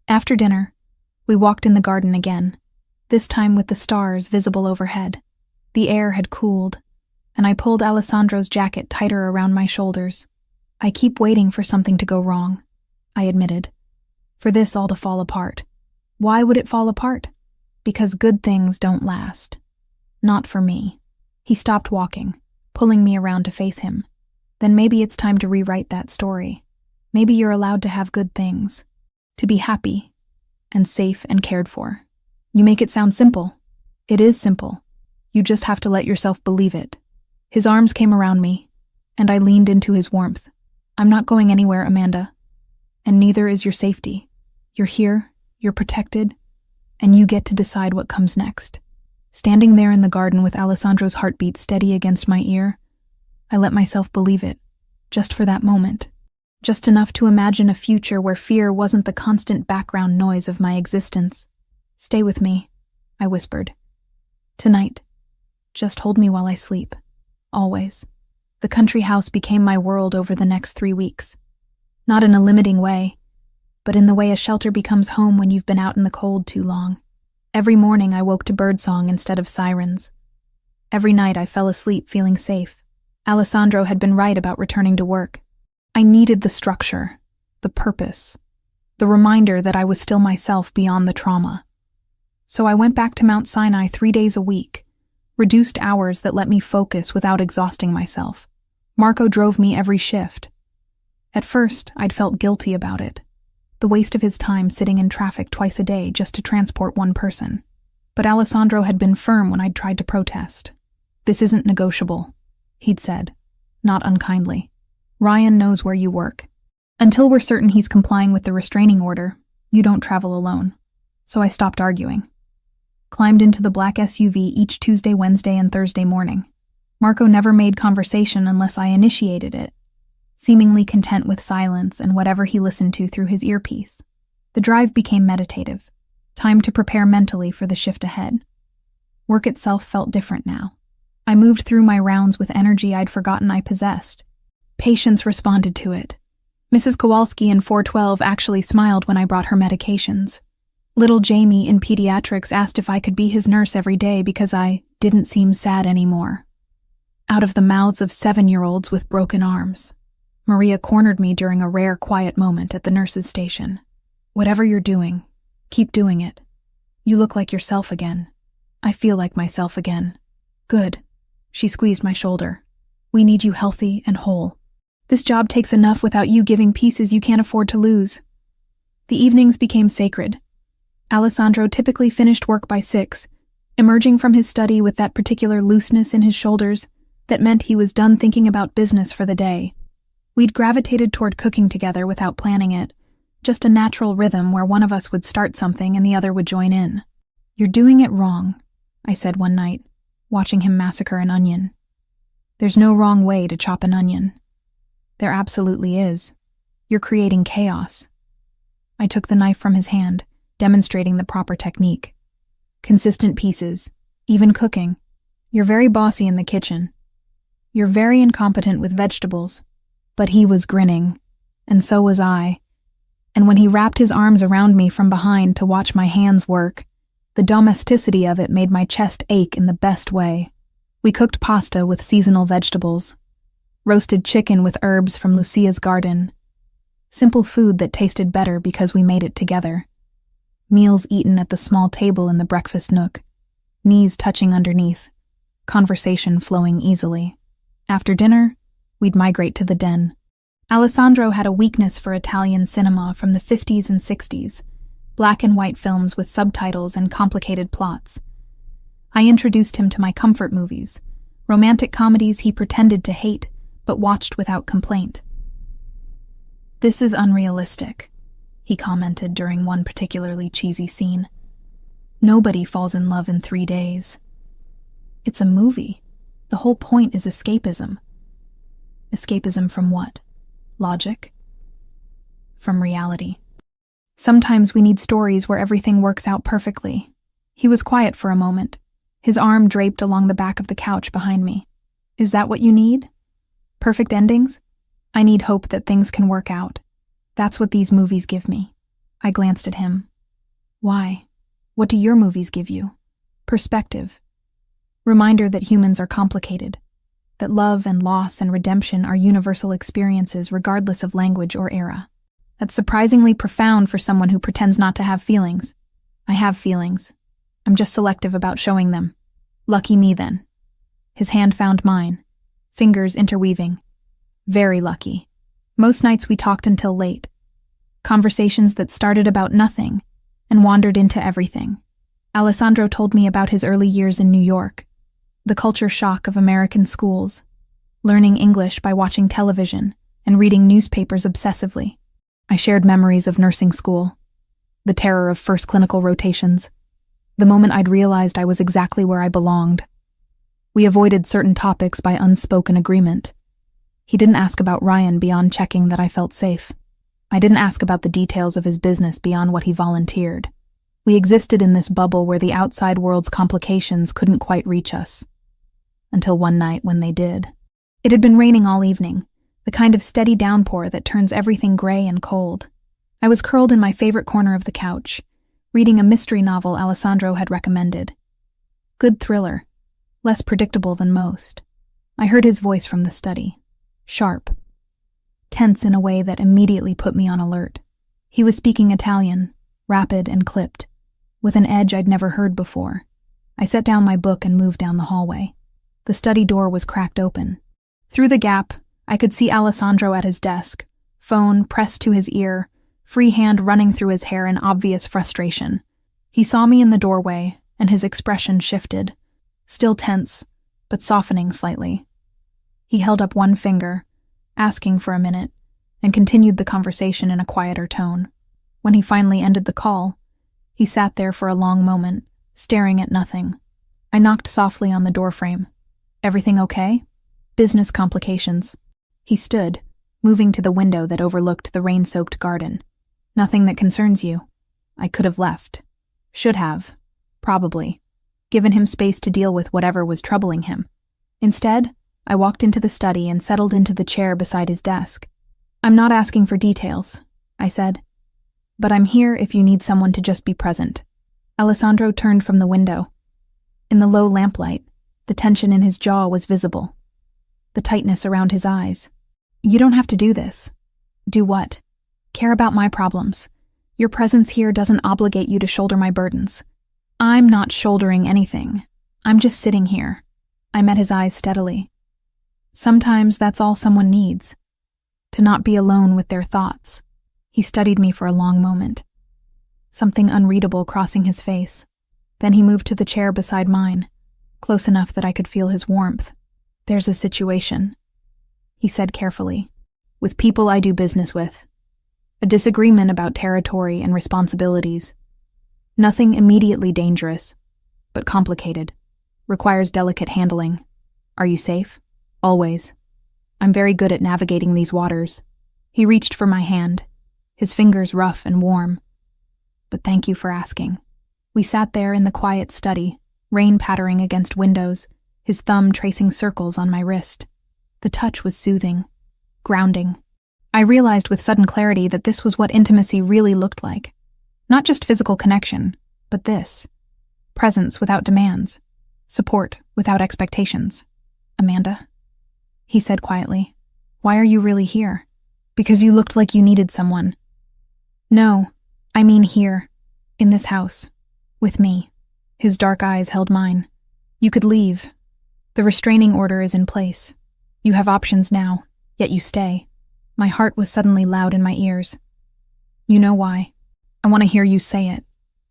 After dinner, we walked in the garden again, this time with the stars visible overhead. The air had cooled, and I pulled Alessandro's jacket tighter around my shoulders. "I keep waiting for something to go wrong," I admitted. "For this all to fall apart." "Why would it fall apart?" "Because good things don't last. Not for me. He stopped walking, pulling me around to face him. Then maybe it's time to rewrite that story. Maybe you're allowed to have good things, to be happy, and safe and cared for. You make it sound simple. It is simple. You just have to let yourself believe it. His arms came around me, and I leaned into his warmth. I'm not going anywhere, Amanda. And neither is your safety. You're here, you're protected, and you get to decide what comes next. Standing there in the garden with Alessandro's heartbeat steady against my ear, I let myself believe it, just for that moment. Just enough to imagine a future where fear wasn't the constant background noise of my existence. Stay with me, I whispered. Tonight. Just hold me while I sleep. Always. The country house became my world over the next 3 weeks. Not in a limiting way, but in the way a shelter becomes home when you've been out in the cold too long. Every morning I woke to birdsong instead of sirens. Every night I fell asleep feeling safe. Alessandro had been right about returning to work. I needed the structure, the purpose, the reminder that I was still myself beyond the trauma. So I went back to Mount Sinai 3 days a week, reduced hours that let me focus without exhausting myself. Marco drove me every shift. At first, I'd felt guilty about it. The waste of his time sitting in traffic twice a day just to transport one person. But Alessandro had been firm when I'd tried to protest. This isn't negotiable, he'd said, not unkindly. Ryan knows where you work. Until we're certain he's complying with the restraining order, you don't travel alone. So I stopped arguing. Climbed into the black SUV each Tuesday, Wednesday, and Thursday morning. Marco never made conversation unless I initiated it, seemingly content with silence and whatever he listened to through his earpiece. The drive became meditative, time to prepare mentally for the shift ahead. Work itself felt different now. I moved through my rounds with energy I'd forgotten I possessed. Patients responded to it. Mrs. Kowalski in 412 actually smiled when I brought her medications. Little Jamie in pediatrics asked if I could be his nurse every day because I didn't seem sad anymore. Out of the mouths of 7-year-olds with broken arms. Maria cornered me during a rare quiet moment at the nurse's station. Whatever you're doing, keep doing it. You look like yourself again. I feel like myself again. Good. She squeezed my shoulder. We need you healthy and whole. This job takes enough without you giving pieces you can't afford to lose. The evenings became sacred. Alessandro typically finished work by 6, emerging from his study with that particular looseness in his shoulders that meant he was done thinking about business for the day. We'd gravitated toward cooking together without planning it, just a natural rhythm where one of us would start something and the other would join in. You're doing it wrong, I said one night, watching him massacre an onion. There's no wrong way to chop an onion. There absolutely is. You're creating chaos. I took the knife from his hand, demonstrating the proper technique. Consistent pieces, even cooking. You're very bossy in the kitchen. You're very incompetent with vegetables. But he was grinning, and so was I. And when he wrapped his arms around me from behind to watch my hands work, the domesticity of it made my chest ache in the best way. We cooked pasta with seasonal vegetables, roasted chicken with herbs from Lucia's garden. Simple food that tasted better because we made it together. Meals eaten at the small table in the breakfast nook, knees touching underneath, conversation flowing easily. After dinner, we'd migrate to the den. Alessandro had a weakness for Italian cinema from the 50s and 60s, black and white films with subtitles and complicated plots. I introduced him to my comfort movies, romantic comedies he pretended to hate, but watched without complaint. This is unrealistic, he commented during one particularly cheesy scene. Nobody falls in love in 3 days. It's a movie. The whole point is escapism. Escapism from what? Logic? From reality. Sometimes we need stories where everything works out perfectly. He was quiet for a moment, his arm draped along the back of the couch behind me. Is that what you need? Perfect endings? I need hope that things can work out. That's what these movies give me. I glanced at him. Why? What do your movies give you? Perspective. Reminder that humans are complicated. That love and loss and redemption are universal experiences regardless of language or era. That's surprisingly profound for someone who pretends not to have feelings. I have feelings. I'm just selective about showing them. Lucky me then. His hand found mine, fingers interweaving. Very lucky. Most nights we talked until late. Conversations that started about nothing and wandered into everything. Alessandro told me about his early years in New York, the culture shock of American schools, learning English by watching television and reading newspapers obsessively. I shared memories of nursing school, the terror of first clinical rotations, the moment I'd realized I was exactly where I belonged. We avoided certain topics by unspoken agreement. He didn't ask about Ryan beyond checking that I felt safe. I didn't ask about the details of his business beyond what he volunteered. We existed in this bubble where the outside world's complications couldn't quite reach us. Until one night when they did. It had been raining all evening, the kind of steady downpour that turns everything gray and cold. I was curled in my favorite corner of the couch, reading a mystery novel Alessandro had recommended. Good thriller, less predictable than most. I heard his voice from the study, sharp, tense in a way that immediately put me on alert. He was speaking Italian, rapid and clipped, with an edge I'd never heard before. I set down my book and moved down the hallway. The study door was cracked open. Through the gap, I could see Alessandro at his desk, phone pressed to his ear, free hand running through his hair in obvious frustration. He saw me in the doorway, and his expression shifted, still tense, but softening slightly. He held up one finger, asking for a minute, and continued the conversation in a quieter tone. When he finally ended the call, he sat there for a long moment, staring at nothing. I knocked softly on the doorframe. Everything okay? Business complications. He stood, moving to the window that overlooked the rain-soaked garden. Nothing that concerns you. I could have left. Should have. Probably. Given him space to deal with whatever was troubling him. Instead, I walked into the study and settled into the chair beside his desk. I'm not asking for details, I said. But I'm here if you need someone to just be present. Alessandro turned from the window. In the low lamplight, the tension in his jaw was visible. The tightness around his eyes. You don't have to do this. Do what? Care about my problems. Your presence here doesn't obligate you to shoulder my burdens. I'm not shouldering anything. I'm just sitting here. I met his eyes steadily. Sometimes that's all someone needs. To not be alone with their thoughts. He studied me for a long moment. Something unreadable crossing his face. Then he moved to the chair beside mine, close enough that I could feel his warmth. There's a situation, he said carefully, with people I do business with. A disagreement about territory and responsibilities. Nothing immediately dangerous, but complicated. Requires delicate handling. Are you safe? Always. I'm very good at navigating these waters. He reached for my hand, his fingers rough and warm. But thank you for asking. We sat there in the quiet study, rain pattering against windows, his thumb tracing circles on my wrist. The touch was soothing, grounding. I realized with sudden clarity that this was what intimacy really looked like. Not just physical connection, but this. Presence without demands. Support without expectations. Amanda? He said quietly. Why are you really here? Because you looked like you needed someone. No, I mean here. In this house. With me. His dark eyes held mine. You could leave. The restraining order is in place. You have options now, yet you stay. My heart was suddenly loud in my ears. You know why. I want to hear you say it.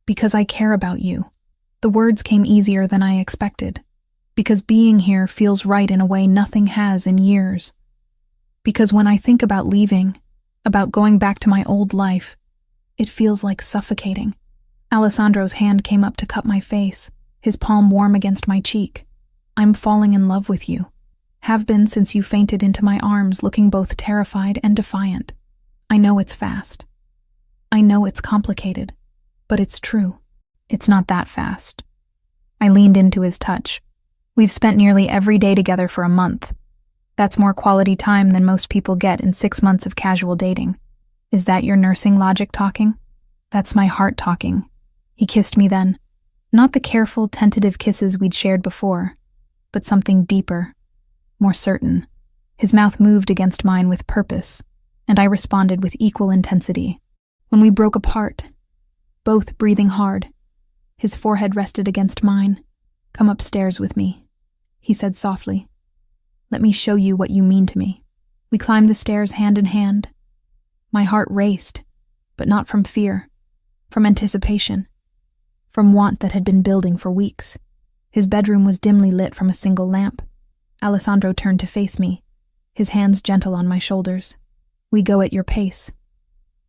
Because I care about you. The words came easier than I expected. Because being here feels right in a way nothing has in years. Because when I think about leaving, about going back to my old life, it feels like suffocating. Alessandro's hand came up to cup my face, his palm warm against my cheek. I'm falling in love with you. Have been since you fainted into my arms, looking both terrified and defiant. I know it's fast. I know it's complicated, but it's true. It's not that fast. I leaned into his touch. We've spent nearly every day together for a month. That's more quality time than most people get in 6 months of casual dating. Is that your nursing logic talking? That's my heart talking. He kissed me then. Not the careful, tentative kisses we'd shared before, but something deeper, more certain. His mouth moved against mine with purpose, and I responded with equal intensity. When we broke apart, both breathing hard, his forehead rested against mine. Come upstairs with me, he said softly. Let me show you what you mean to me. We climbed the stairs hand in hand. My heart raced, but not from fear, from anticipation, from want that had been building for weeks. His bedroom was dimly lit from a single lamp. Alessandro turned to face me, his hands gentle on my shoulders. We go at your pace.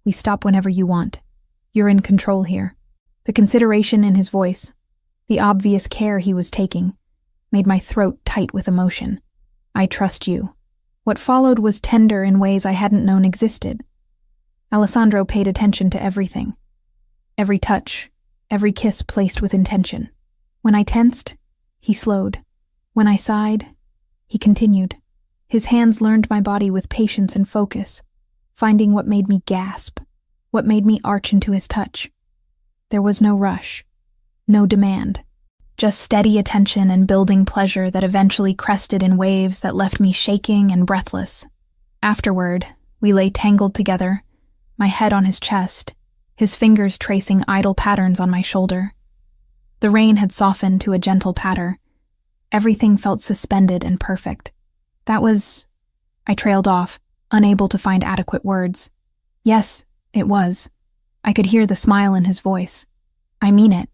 We stop whenever you want. You're in control here. The consideration in his voice, the obvious care he was taking, made my throat tight with emotion. I trust you. What followed was tender in ways I hadn't known existed. Alessandro paid attention to everything. Every touch, every kiss placed with intention. When I tensed, he slowed. When I sighed, he continued. His hands learned my body with patience and focus, finding what made me gasp, what made me arch into his touch. There was no rush, no demand, just steady attention and building pleasure that eventually crested in waves that left me shaking and breathless. Afterward, we lay tangled together, my head on his chest, his fingers tracing idle patterns on my shoulder. The rain had softened to a gentle patter. Everything felt suspended and perfect. I trailed off, unable to find adequate words. Yes, it was. I could hear the smile in his voice. I mean it.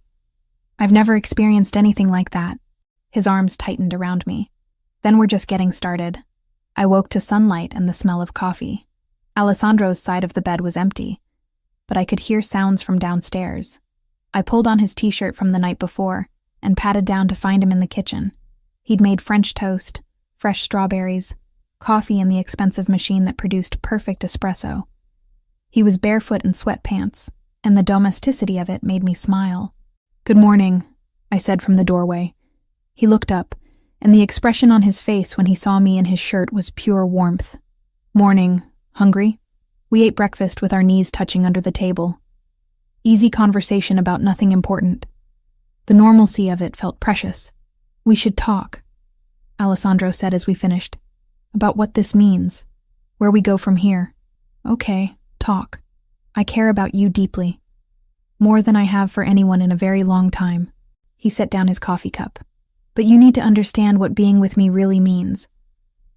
I've never experienced anything like that. His arms tightened around me. Then we're just getting started. I woke to sunlight and the smell of coffee. Alessandro's side of the bed was empty, but I could hear sounds from downstairs. I pulled on his t-shirt from the night before and patted down to find him in the kitchen. He'd made French toast, fresh strawberries, coffee in the expensive machine that produced perfect espresso. He was barefoot in sweatpants, and the domesticity of it made me smile. "Good morning," I said from the doorway. He looked up, and the expression on his face when he saw me in his shirt was pure warmth. "Morning. Hungry?" We ate breakfast with our knees touching under the table. Easy conversation about nothing important. The normalcy of it felt precious. "We should talk," Alessandro said as we finished, "about what this means, where we go from here." "Okay, talk. I care about you deeply. More than I have for anyone in a very long time." He set down his coffee cup. "But you need to understand what being with me really means.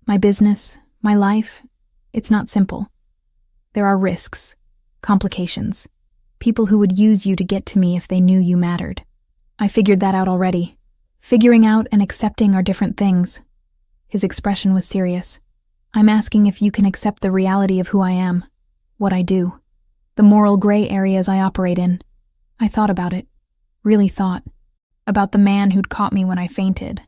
My business, my life, it's not simple. There are risks, complications, people who would use you to get to me if they knew you mattered. I figured that out already. Figuring out and accepting are different things." His expression was serious. "I'm asking if you can accept the reality of who I am, what I do, the moral gray areas I operate in." I thought about it, really thought. About the man who'd caught me when I fainted,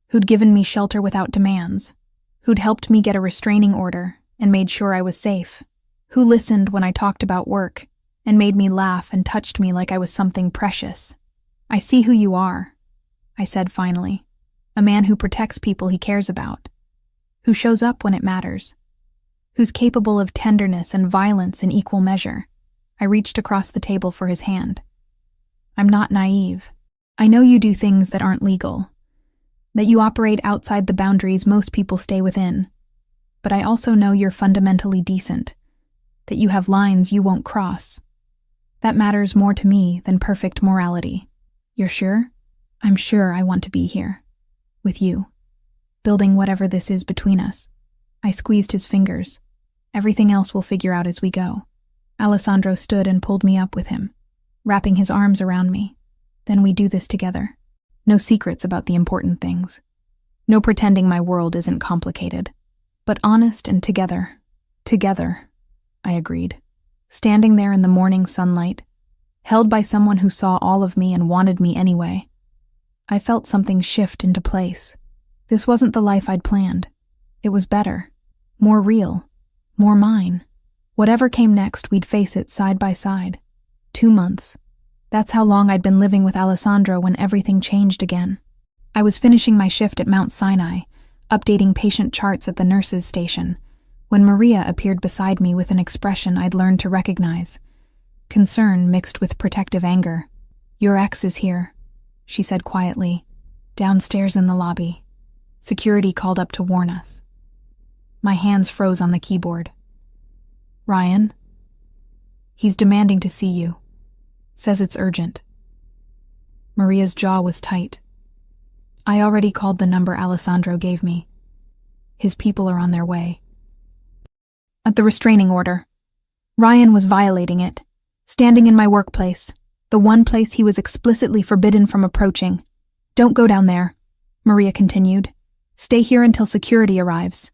who'd given me shelter without demands, who'd helped me get a restraining order and made sure I was safe, who listened when I talked about work and made me laugh and touched me like I was something precious. "I see who you are," I said finally. "A man who protects people he cares about, who shows up when it matters, who's capable of tenderness and violence in equal measure." I reached across the table for his hand. "I'm not naive. I know you do things that aren't legal, that you operate outside the boundaries most people stay within. But I also know you're fundamentally decent, that you have lines you won't cross. That matters more to me than perfect morality. You're sure?" "I'm sure I want to be here, with you, building whatever this is between us." I squeezed his fingers. "Everything else we'll figure out as we go." Alessandro stood and pulled me up with him, wrapping his arms around me. "Then we do this together. No secrets about the important things. No pretending my world isn't complicated. But honest and together." "Together," I agreed. Standing there in the morning sunlight, held by someone who saw all of me and wanted me anyway, I felt something shift into place. This wasn't the life I'd planned. It was better, more real, more mine. Whatever came next, we'd face it side by side. 2 months. That's how long I'd been living with Alessandro when everything changed again. I was finishing my shift at Mount Sinai, updating patient charts at the nurses' station, when Maria appeared beside me with an expression I'd learned to recognize. Concern mixed with protective anger. "Your ex is here," she said quietly. "Downstairs in the lobby. Security called up to warn us." My hands froze on the keyboard. "Ryan? He's demanding to see you. Says it's urgent." Maria's jaw was tight. I already called the number Alessandro gave me. His people are on their way. At the restraining order. Ryan was violating it, standing in my workplace, the one place he was explicitly forbidden from approaching. Don't go down there, Maria continued. Stay here until security arrives.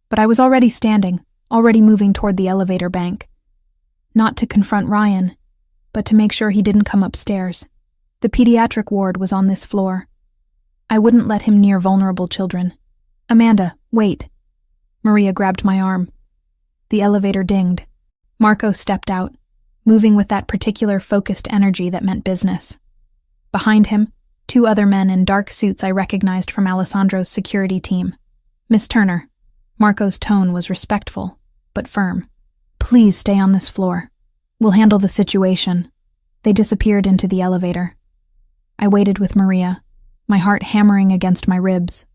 But I was already standing, already moving toward the elevator bank. Not to confront Ryan, but to make sure he didn't come upstairs. The pediatric ward was on this floor. I wouldn't let him near vulnerable children. Amanda, wait. Maria grabbed my arm. The elevator dinged. Marco stepped out, moving with that particular focused energy that meant business. Behind him, 2 other men in dark suits I recognized from Alessandro's security team. Miss Turner. Marco's tone was respectful, but firm. Please stay on this floor. We'll handle the situation. They disappeared into the elevator. I waited with Maria, my heart hammering against my ribs.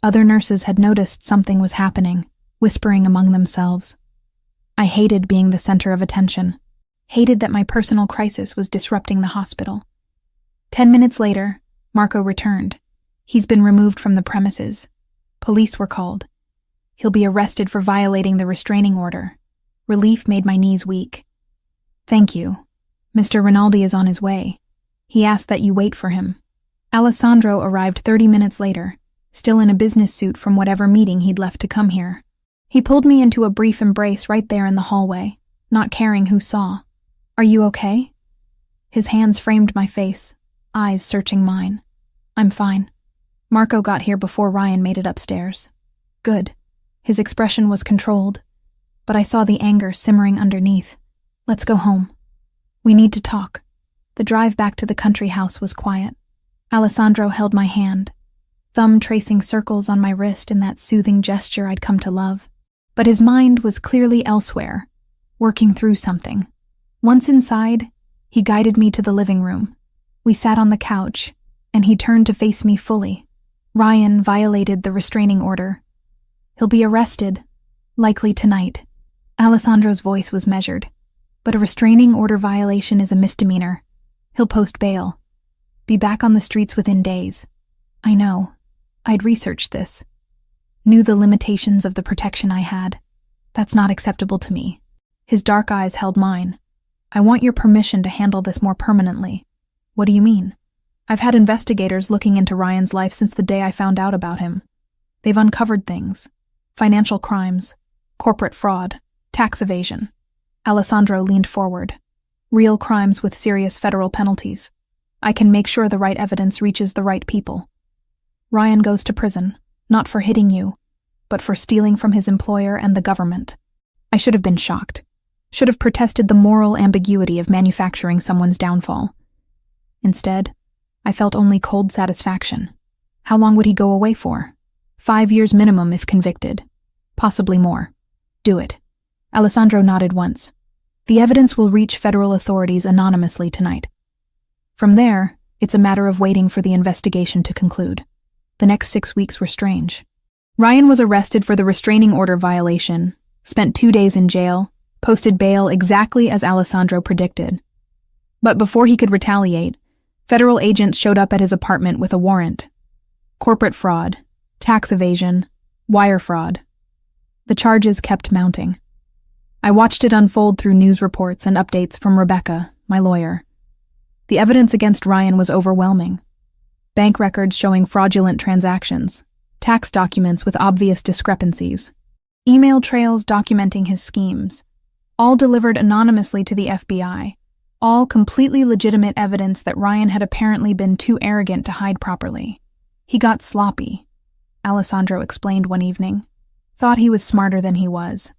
Other nurses had noticed something was happening, whispering among themselves. I hated being the center of attention, hated that my personal crisis was disrupting the hospital. 10 minutes later, Marco returned. He's been removed from the premises. Police were called. He'll be arrested for violating the restraining order. Relief made my knees weak. Thank you. Mr. Rinaldi is on his way. He asked that you wait for him. Alessandro arrived 30 minutes later, still in a business suit from whatever meeting he'd left to come here. He pulled me into a brief embrace right there in the hallway, not caring who saw. Are you okay? His hands framed my face, eyes searching mine. I'm fine. Marco got here before Ryan made it upstairs. Good. His expression was controlled, but I saw the anger simmering underneath. Let's go home. We need to talk. The drive back to the country house was quiet. Alessandro held my hand, thumb tracing circles on my wrist in that soothing gesture I'd come to love. But his mind was clearly elsewhere, working through something. Once inside, he guided me to the living room. We sat on the couch, and he turned to face me fully. Ryan violated the restraining order. He'll be arrested, likely tonight. Alessandro's voice was measured. But a restraining order violation is a misdemeanor. He'll post bail. Be back on the streets within days. I know. I'd researched this. Knew the limitations of the protection I had. That's not acceptable to me. His dark eyes held mine. I want your permission to handle this more permanently. What do you mean? I've had investigators looking into Ryan's life since the day I found out about him. They've uncovered things. Financial crimes, corporate fraud, tax evasion. Alessandro leaned forward. Real crimes with serious federal penalties. I can make sure the right evidence reaches the right people. Ryan goes to prison. Not for hitting you, but for stealing from his employer and the government. I should have been shocked. Should have protested the moral ambiguity of manufacturing someone's downfall. Instead, I felt only cold satisfaction. How long would he go away for? 5 years minimum if convicted. Possibly more. Do it. Alessandro nodded once. The evidence will reach federal authorities anonymously tonight. From there, it's a matter of waiting for the investigation to conclude. The next 6 weeks were strange. Ryan was arrested for the restraining order violation, spent 2 days in jail, posted bail exactly as Alessandro predicted. But before he could retaliate, federal agents showed up at his apartment with a warrant. Corporate fraud, tax evasion, wire fraud. The charges kept mounting. I watched it unfold through news reports and updates from Rebecca, my lawyer. The evidence against Ryan was overwhelming. Bank records showing fraudulent transactions, tax documents with obvious discrepancies, email trails documenting his schemes, all delivered anonymously to the FBI, all completely legitimate evidence that Ryan had apparently been too arrogant to hide properly. He got sloppy, Alessandro explained one evening. Thought he was smarter than he was.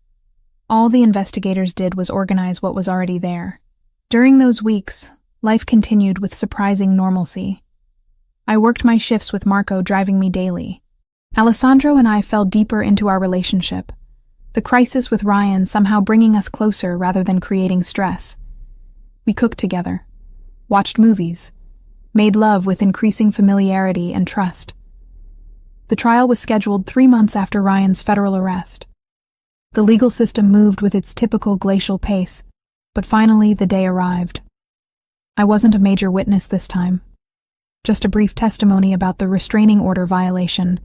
All the investigators did was organize what was already there. During those weeks, life continued with surprising normalcy. I worked my shifts with Marco driving me daily. Alessandro and I fell deeper into our relationship, the crisis with Ryan somehow bringing us closer rather than creating stress. We cooked together, watched movies, made love with increasing familiarity and trust. The trial was scheduled 3 months after Ryan's federal arrest. The legal system moved with its typical glacial pace, but finally the day arrived. I wasn't a major witness this time. Just a brief testimony about the restraining order violation,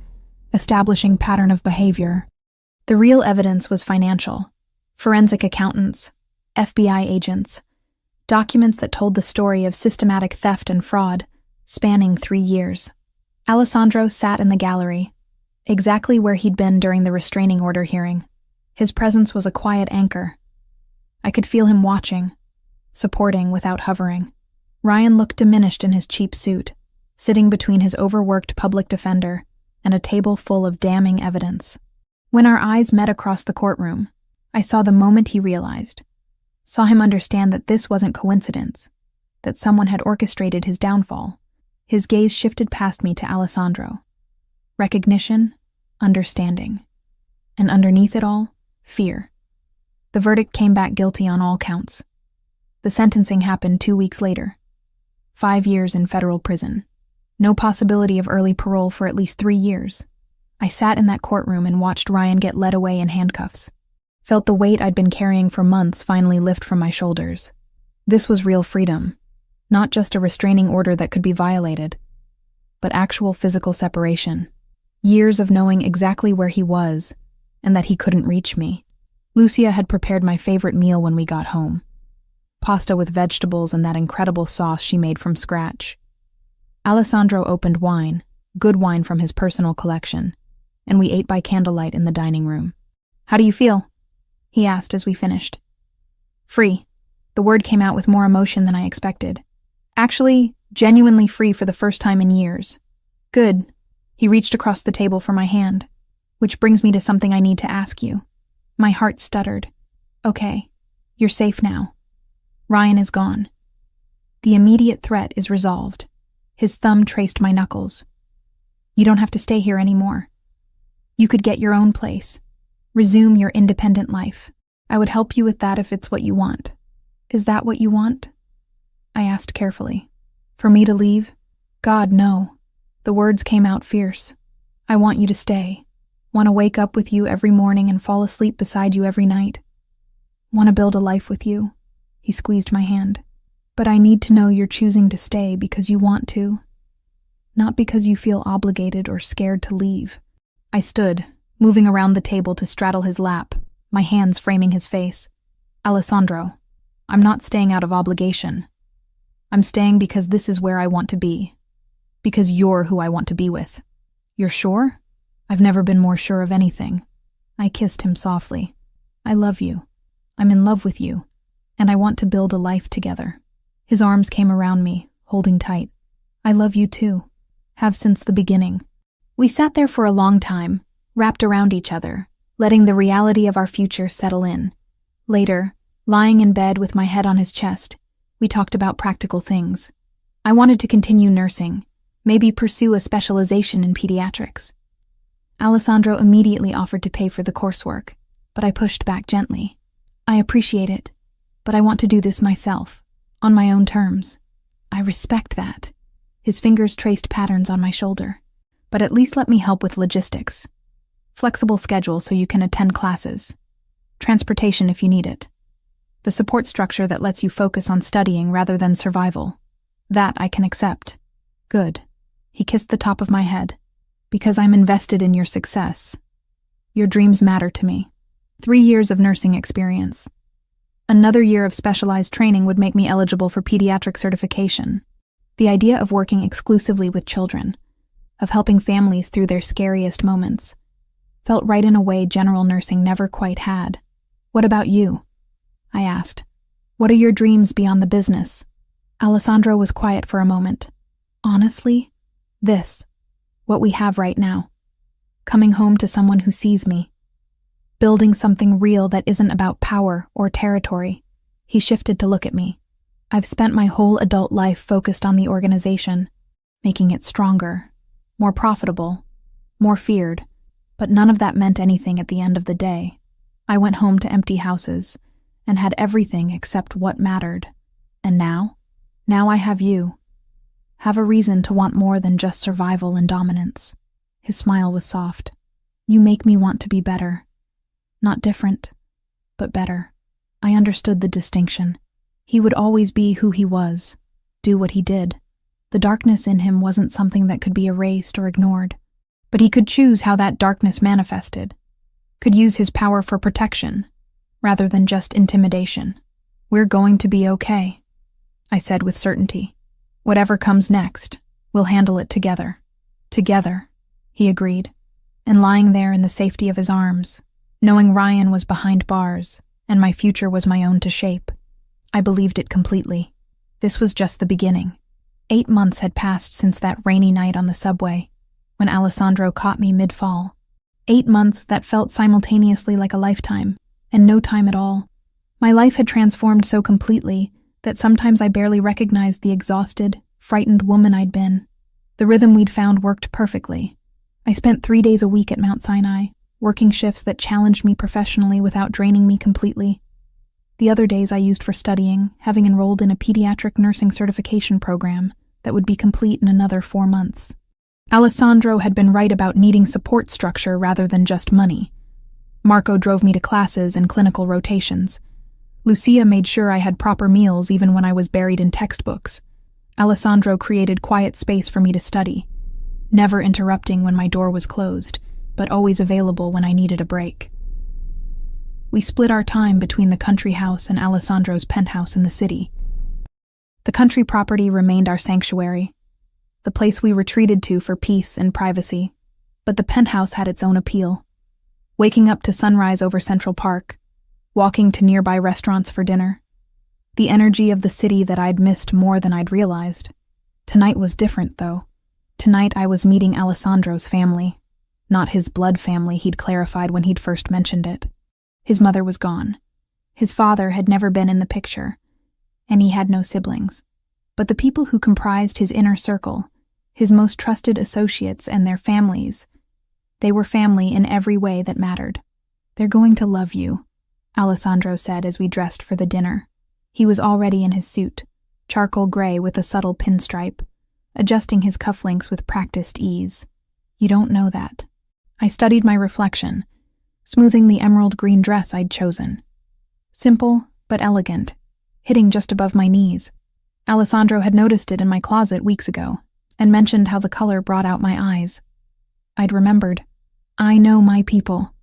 establishing pattern of behavior. The real evidence was financial. Forensic accountants, FBI agents, documents that told the story of systematic theft and fraud, spanning 3 years. Alessandro sat in the gallery, exactly where he'd been during the restraining order hearing. His presence was a quiet anchor. I could feel him watching, supporting without hovering. Ryan looked diminished in his cheap suit, sitting between his overworked public defender and a table full of damning evidence. When our eyes met across the courtroom, I saw the moment he realized. Saw him understand that this wasn't coincidence, that someone had orchestrated his downfall. His gaze shifted past me to Alessandro. Recognition, understanding, and underneath it all, fear. The verdict came back guilty on all counts. The sentencing happened 2 weeks later. 5 years in federal prison. No possibility of early parole for at least 3 years. I sat in that courtroom and watched Ryan get led away in handcuffs. Felt the weight I'd been carrying for months finally lift from my shoulders. This was real freedom. Not just a restraining order that could be violated, but actual physical separation. Years of knowing exactly where he was and that he couldn't reach me. Lucia had prepared my favorite meal when we got home. Pasta with vegetables and that incredible sauce she made from scratch. Alessandro opened wine, good wine from his personal collection, and we ate by candlelight in the dining room. "How do you feel?" he asked as we finished. "Free." The word came out with more emotion than I expected. Actually, genuinely free for the first time in years. "Good." He reached across the table for my hand. "Which brings me to something I need to ask you." My heart stuttered. "Okay, you're safe now. Ryan is gone. The immediate threat is resolved." His thumb traced my knuckles. "You don't have to stay here anymore. You could get your own place. Resume your independent life. I would help you with that if it's what you want." "Is that what you want?" I asked carefully. "For me to leave? God, no." The words came out fierce. "I want you to stay. Want to wake up with you every morning and fall asleep beside you every night. Want to build a life with you." He squeezed my hand. "But I need to know you're choosing to stay because you want to, not because you feel obligated or scared to leave." I stood, moving around the table to straddle his lap, my hands framing his face. "Alessandro, I'm not staying out of obligation. I'm staying because this is where I want to be. Because you're who I want to be with." "You're sure?" "I've never been more sure of anything." I kissed him softly. "I love you. I'm in love with you. And I want to build a life together." His arms came around me, holding tight. "I love you too. Have since the beginning." We sat there for a long time, wrapped around each other, letting the reality of our future settle in. Later, lying in bed with my head on his chest, we talked about practical things. I wanted to continue nursing, maybe pursue a specialization in pediatrics. Alessandro immediately offered to pay for the coursework, but I pushed back gently. "I appreciate it, but I want to do this myself, on my own terms." "I respect that." His fingers traced patterns on my shoulder. "But at least let me help with logistics. Flexible schedule so you can attend classes. Transportation if you need it. The support structure that lets you focus on studying rather than survival. That I can accept." "Good." He kissed the top of my head. "Because I'm invested in your success. Your dreams matter to me. 3 years of nursing experience. Another year of specialized training would make me eligible for pediatric certification. The idea of working exclusively with children, of helping families through their scariest moments, felt right in a way general nursing never quite had. "What about you?" I asked. "What are your dreams beyond the business?" Alessandro was quiet for a moment. "Honestly, this. What we have right now. Coming home to someone who sees me. Building something real that isn't about power or territory." He shifted to look at me. "I've spent my whole adult life focused on the organization, making it stronger, more profitable, more feared, but none of that meant anything at the end of the day. I went home to empty houses and had everything except what mattered. And now I have you. Have a reason to want more than just survival and dominance." His smile was soft. "You make me want to be better. Not different, but better." I understood the distinction. He would always be who he was, do what he did. The darkness in him wasn't something that could be erased or ignored, but he could choose how that darkness manifested, could use his power for protection, rather than just intimidation. "We're going to be okay," I said with certainty. "Whatever comes next, we'll handle it together." "Together," he agreed, and lying there in the safety of his arms, knowing Ryan was behind bars and my future was my own to shape, I believed it completely. This was just the beginning. 8 months had passed since that rainy night on the subway, when Alessandro caught me mid-fall. 8 months that felt simultaneously like a lifetime, and no time at all. My life had transformed so completely that sometimes I barely recognized the exhausted, frightened woman I'd been. The rhythm we'd found worked perfectly. I spent 3 days a week at Mount Sinai, working shifts that challenged me professionally without draining me completely. The other days I used for studying, having enrolled in a pediatric nursing certification program that would be complete in another 4 months. Alessandro had been right about needing support structure rather than just money. Marco drove me to classes and clinical rotations. Lucia made sure I had proper meals even when I was buried in textbooks. Alessandro created quiet space for me to study, never interrupting when my door was closed, but always available when I needed a break. We split our time between the country house and Alessandro's penthouse in the city. The country property remained our sanctuary, the place we retreated to for peace and privacy, but the penthouse had its own appeal. Waking up to sunrise over Central Park, walking to nearby restaurants for dinner, the energy of the city that I'd missed more than I'd realized. Tonight was different, though. Tonight I was meeting Alessandro's family, not his blood family he'd clarified when he'd first mentioned it. His mother was gone. His father had never been in the picture, and he had no siblings. But the people who comprised his inner circle, his most trusted associates and their families, they were family in every way that mattered. "They're going to love you," Alessandro said as we dressed for the dinner. He was already in his suit, charcoal gray with a subtle pinstripe, adjusting his cufflinks with practiced ease. "You don't know that." I studied my reflection, smoothing the emerald green dress I'd chosen. Simple, but elegant, hitting just above my knees. Alessandro had noticed it in my closet weeks ago, and mentioned how the color brought out my eyes. I'd remembered. I know my people.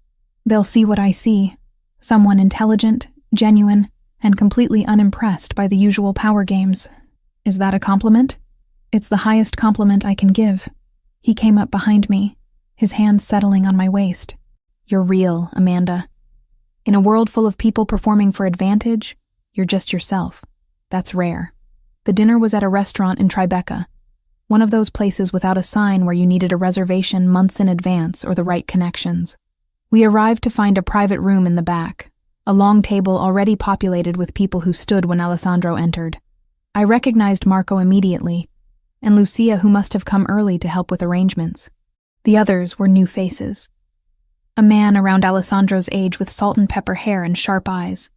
They'll see what I see. Someone intelligent, genuine, and completely unimpressed by the usual power games. Is that a compliment? It's the highest compliment I can give. He came up behind me, his hands settling on my waist. "You're real, Amanda. In a world full of people performing for advantage, you're just yourself. That's rare." The dinner was at a restaurant in Tribeca, one of those places without a sign where you needed a reservation months in advance or the right connections. We arrived to find a private room in the back, a long table already populated with people who stood when Alessandro entered. I recognized Marco immediately, and Lucia, who must have come early to help with arrangements. The others were new faces. A man around Alessandro's age with salt and pepper hair and sharp eyes.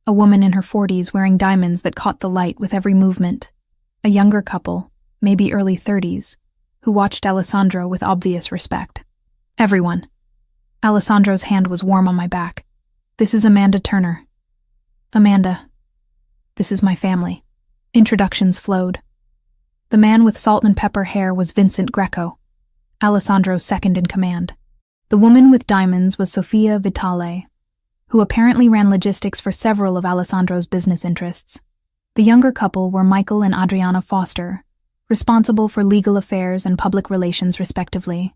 A woman in her 40s wearing diamonds that caught the light with every movement. A younger couple, maybe early 30s, who watched Alessandro with obvious respect. Everyone. Alessandro's hand was warm on my back. "This is Amanda Turner." "Amanda. This is my family." Introductions flowed. The man with salt and pepper hair was Vincent Greco, Alessandro's second in command. The woman with diamonds was Sofia Vitale, who apparently ran logistics for several of Alessandro's business interests. The younger couple were Michael and Adriana Foster, responsible for legal affairs and public relations respectively.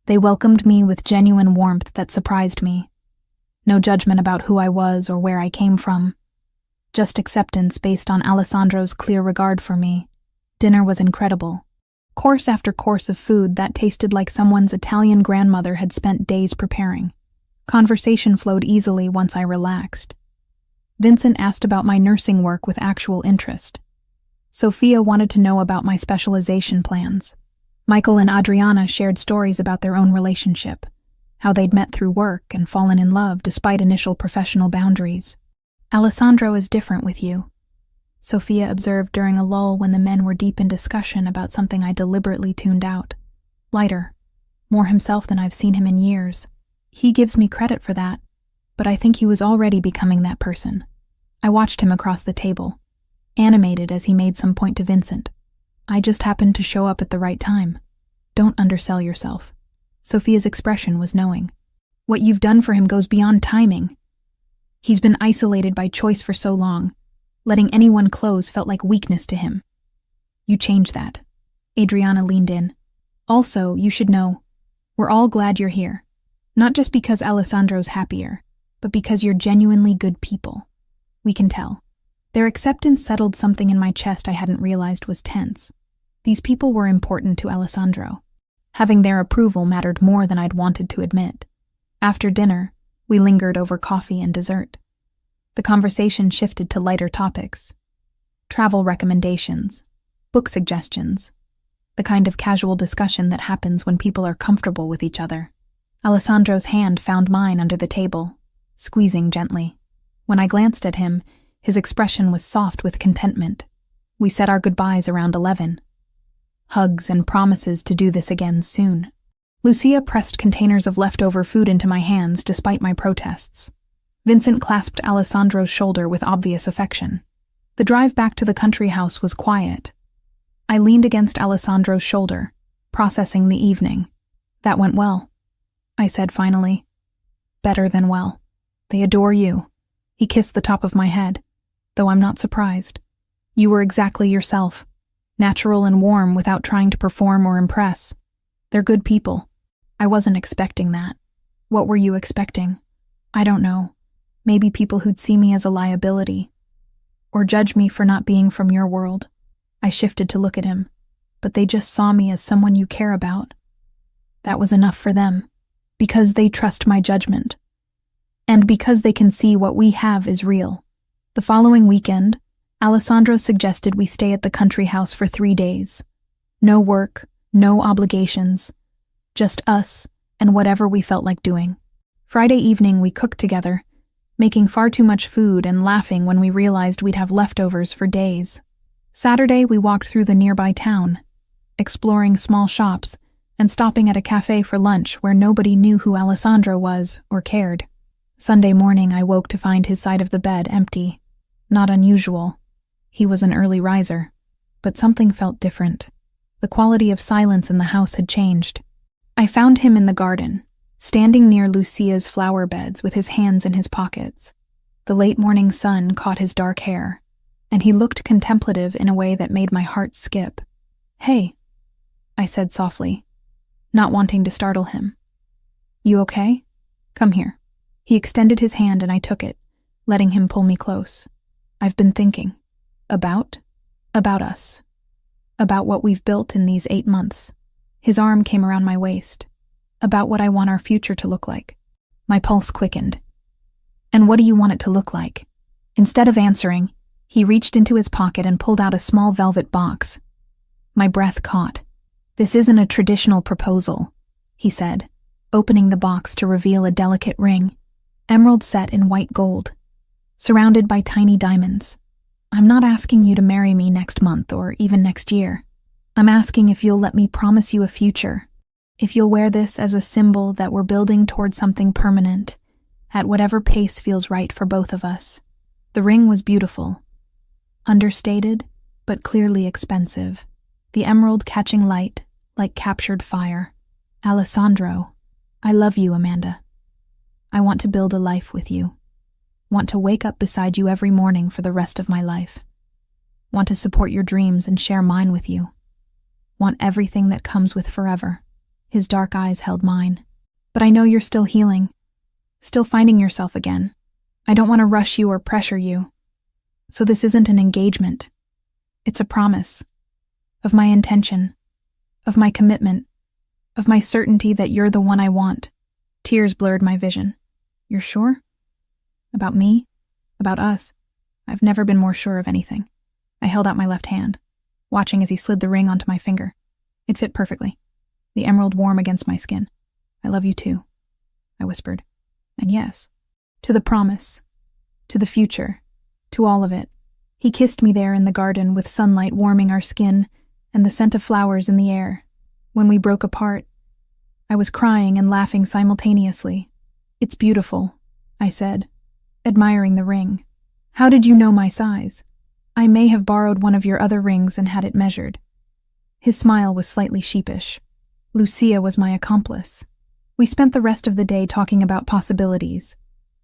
They welcomed me with genuine warmth that surprised me. No judgment about who I was or where I came from. Just acceptance based on Alessandro's clear regard for me. Dinner was incredible. Course after course of food that tasted like someone's Italian grandmother had spent days preparing. Conversation flowed easily once I relaxed. Vincent asked about my nursing work with actual interest. Sophia wanted to know about my specialization plans. Michael and Adriana shared stories about their own relationship, how they'd met through work and fallen in love despite initial professional boundaries. "Alessandro is different with you," Sophia observed during a lull when the men were deep in discussion about something I deliberately tuned out. "Lighter, more himself than I've seen him in years. He gives me credit for that, but I think he was already becoming that person." I watched him across the table, animated as he made some point to Vincent. I just happened to show up at the right time. Don't undersell yourself. Sophia's expression was knowing. What you've done for him goes beyond timing. He's been isolated by choice for so long. Letting anyone close felt like weakness to him. You changed that. Adriana leaned in. Also, you should know, we're all glad you're here. Not just because Alessandro's happier, but because you're genuinely good people. We can tell. Their acceptance settled something in my chest I hadn't realized was tense. These people were important to Alessandro. Having their approval mattered more than I'd wanted to admit. After dinner, we lingered over coffee and dessert. The conversation shifted to lighter topics. Travel recommendations, book suggestions, the kind of casual discussion that happens when people are comfortable with each other. Alessandro's hand found mine under the table, squeezing gently. When I glanced at him, his expression was soft with contentment. We said our goodbyes around 11. Hugs and promises to do this again soon. Lucia pressed containers of leftover food into my hands despite my protests. Vincent clasped Alessandro's shoulder with obvious affection. The drive back to the country house was quiet. I leaned against Alessandro's shoulder, processing the evening. That went well, I said finally. Better than well. They adore you. He kissed the top of my head, though I'm not surprised. You were exactly yourself, natural and warm without trying to perform or impress. They're good people. I wasn't expecting that. What were you expecting? I don't know. Maybe people who'd see me as a liability, or judge me for not being from your world. I shifted to look at him, but they just saw me as someone you care about. That was enough for them, because they trust my judgment, and because they can see what we have is real. The following weekend, Alessandro suggested we stay at the country house for 3 days. No work, no obligations, just us and whatever we felt like doing. Friday evening we cooked together, making far too much food and laughing when we realized we'd have leftovers for days. Saturday we walked through the nearby town, exploring small shops and stopping at a cafe for lunch where nobody knew who Alessandro was or cared. Sunday morning I woke to find his side of the bed empty. Not unusual. He was an early riser, but something felt different. The quality of silence in the house had changed. I found him in the garden, standing near Lucia's flower beds with his hands in his pockets. The late morning sun caught his dark hair, and he looked contemplative in a way that made my heart skip. "Hey," I said softly, not wanting to startle him. "You okay? Come here." He extended his hand and I took it, letting him pull me close. "I've been thinking. About us. About what we've built in these 8 months." His arm came around my waist. "About what I want our future to look like." My pulse quickened. "And what do you want it to look like?" Instead of answering, he reached into his pocket and pulled out a small velvet box. My breath caught. "This isn't a traditional proposal," he said, opening the box to reveal a delicate ring, emerald set in white gold, surrounded by tiny diamonds. "I'm not asking you to marry me next month or even next year. I'm asking if you'll let me promise you a future, if you'll wear this as a symbol that we're building toward something permanent, at whatever pace feels right for both of us." The ring was beautiful, understated, but clearly expensive, the emerald catching light like captured fire. "Alessandro, I love you, Amanda. I want to build a life with you. Want to wake up beside you every morning for the rest of my life. Want to support your dreams and share mine with you. Want everything that comes with forever." His dark eyes held mine. "But I know you're still healing, still finding yourself again. I don't want to rush you or pressure you. So this isn't an engagement. It's a promise. Of my intention. Of my commitment. Of my certainty that you're the one I want." Tears blurred my vision. "You're sure? About me? About us? I've never been more sure of anything." I held out my left hand, watching as he slid the ring onto my finger. It fit perfectly, the emerald warm against my skin. "I love you too," I whispered. "And yes, to the promise, to the future, to all of it." He kissed me there in the garden with sunlight warming our skin and the scent of flowers in the air. When we broke apart, I was crying and laughing simultaneously. "It's beautiful," I said, admiring the ring. "How did you know my size?" "I may have borrowed one of your other rings and had it measured." His smile was slightly sheepish. Lucia was my accomplice. We spent the rest of the day talking about possibilities.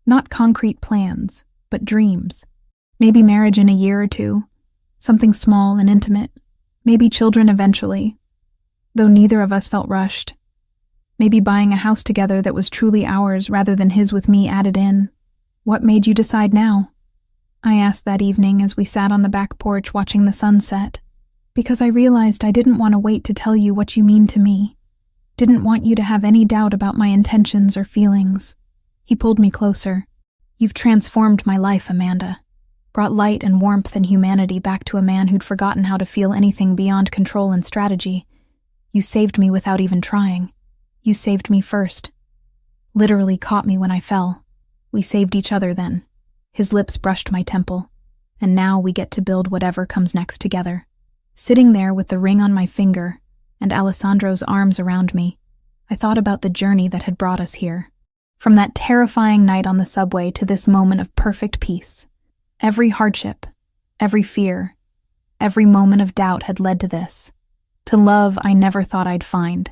Not concrete plans, but dreams. Maybe marriage in a year or two. Something small and intimate. Maybe children eventually. Though neither of us felt rushed. Maybe buying a house together that was truly ours rather than his with me added in. What made you decide now? I asked that evening as we sat on the back porch watching the sunset. Because I realized I didn't want to wait to tell you what you mean to me. Didn't want you to have any doubt about my intentions or feelings. He pulled me closer. You've transformed my life, Amanda. Brought light and warmth and humanity back to a man who'd forgotten how to feel anything beyond control and strategy. You saved me without even trying. You saved me first. Literally caught me when I fell. We saved each other then. His lips brushed my temple. And now we get to build whatever comes next together. Sitting there with the ring on my finger and Alessandro's arms around me, I thought about the journey that had brought us here. From that terrifying night on the subway to this moment of perfect peace. Every hardship, every fear, every moment of doubt had led to this. To love I never thought I'd find.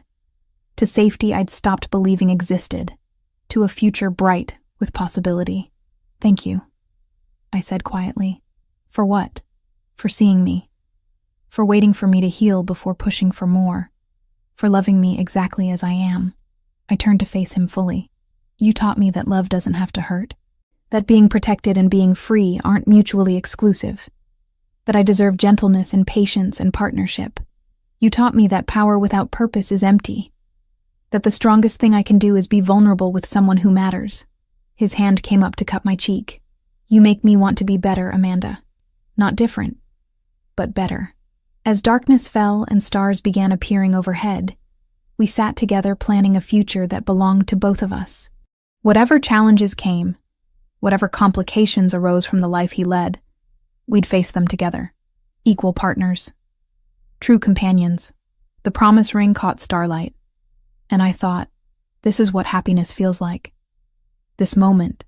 To safety I'd stopped believing existed. To a future bright with possibility. Thank you, I said quietly. For what? For seeing me. For waiting for me to heal before pushing for more. For loving me exactly as I am. I turned to face him fully. You taught me that love doesn't have to hurt. That being protected and being free aren't mutually exclusive. That I deserve gentleness and patience and partnership. You taught me that power without purpose is empty. That the strongest thing I can do is be vulnerable with someone who matters. His hand came up to cup my cheek. You make me want to be better, Amanda. Not different, but better. As darkness fell and stars began appearing overhead, we sat together planning a future that belonged to both of us. Whatever challenges came, whatever complications arose from the life he led, we'd face them together. Equal partners. True companions. The promise ring caught starlight. And I thought, this is what happiness feels like. This moment.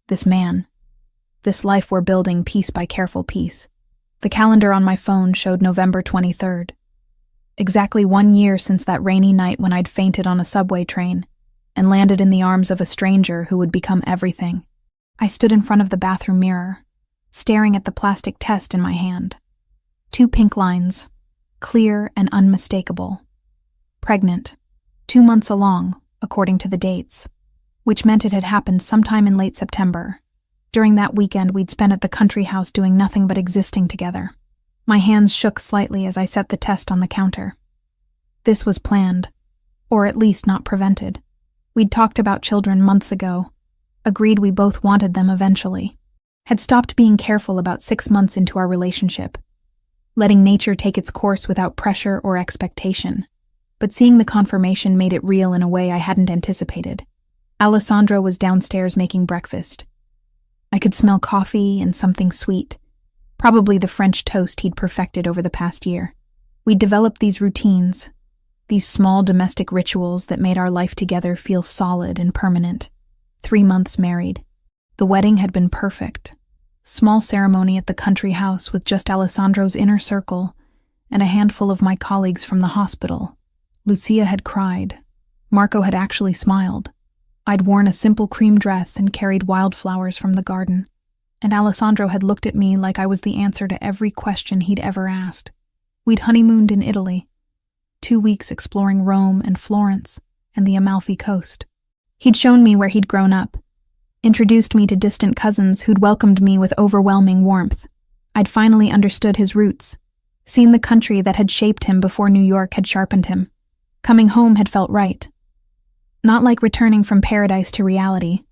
This man. This life we're building piece by careful piece. The calendar on my phone showed November 23rd. Exactly 1 year since that rainy night when I'd fainted on a subway train and landed in the arms of a stranger who would become everything. I stood in front of the bathroom mirror, staring at the plastic test in my hand. 2 pink lines, clear and unmistakable. Pregnant, 2 months along, according to the dates, which meant it had happened sometime in late September. During that weekend we'd spent at the country house doing nothing but existing together. My hands shook slightly as I set the test on the counter. This was planned, or at least not prevented. We'd talked about children months ago, agreed we both wanted them eventually, had stopped being careful about 6 months into our relationship, letting nature take its course without pressure or expectation. But seeing the confirmation made it real in a way I hadn't anticipated. Alessandro was downstairs making breakfast. I could smell coffee and something sweet, probably the French toast he'd perfected over the past year. We'd developed these routines, these small domestic rituals that made our life together feel solid and permanent. 3 months married. The wedding had been perfect. Small ceremony at the country house with just Alessandro's inner circle and a handful of my colleagues from the hospital. Lucia had cried. Marco had actually smiled. I'd worn a simple cream dress and carried wildflowers from the garden, and Alessandro had looked at me like I was the answer to every question he'd ever asked. We'd honeymooned in Italy, 2 weeks exploring Rome and Florence and the Amalfi Coast. He'd shown me where he'd grown up, introduced me to distant cousins who'd welcomed me with overwhelming warmth. I'd finally understood his roots, seen the country that had shaped him before New York had sharpened him. Coming home had felt right. Not like returning from paradise to reality,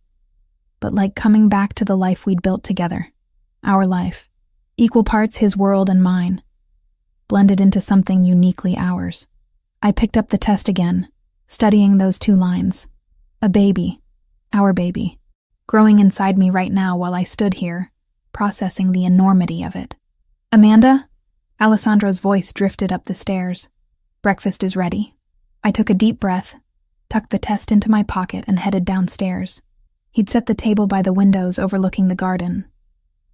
but like coming back to the life we'd built together. Our life. Equal parts his world and mine. Blended into something uniquely ours. I picked up the test again, studying those 2 lines. A baby. Our baby. Growing inside me right now while I stood here, processing the enormity of it. Amanda? Alessandro's voice drifted up the stairs. Breakfast is ready. I took a deep breath, tucked the test into my pocket and headed downstairs. He'd set the table by the windows overlooking the garden.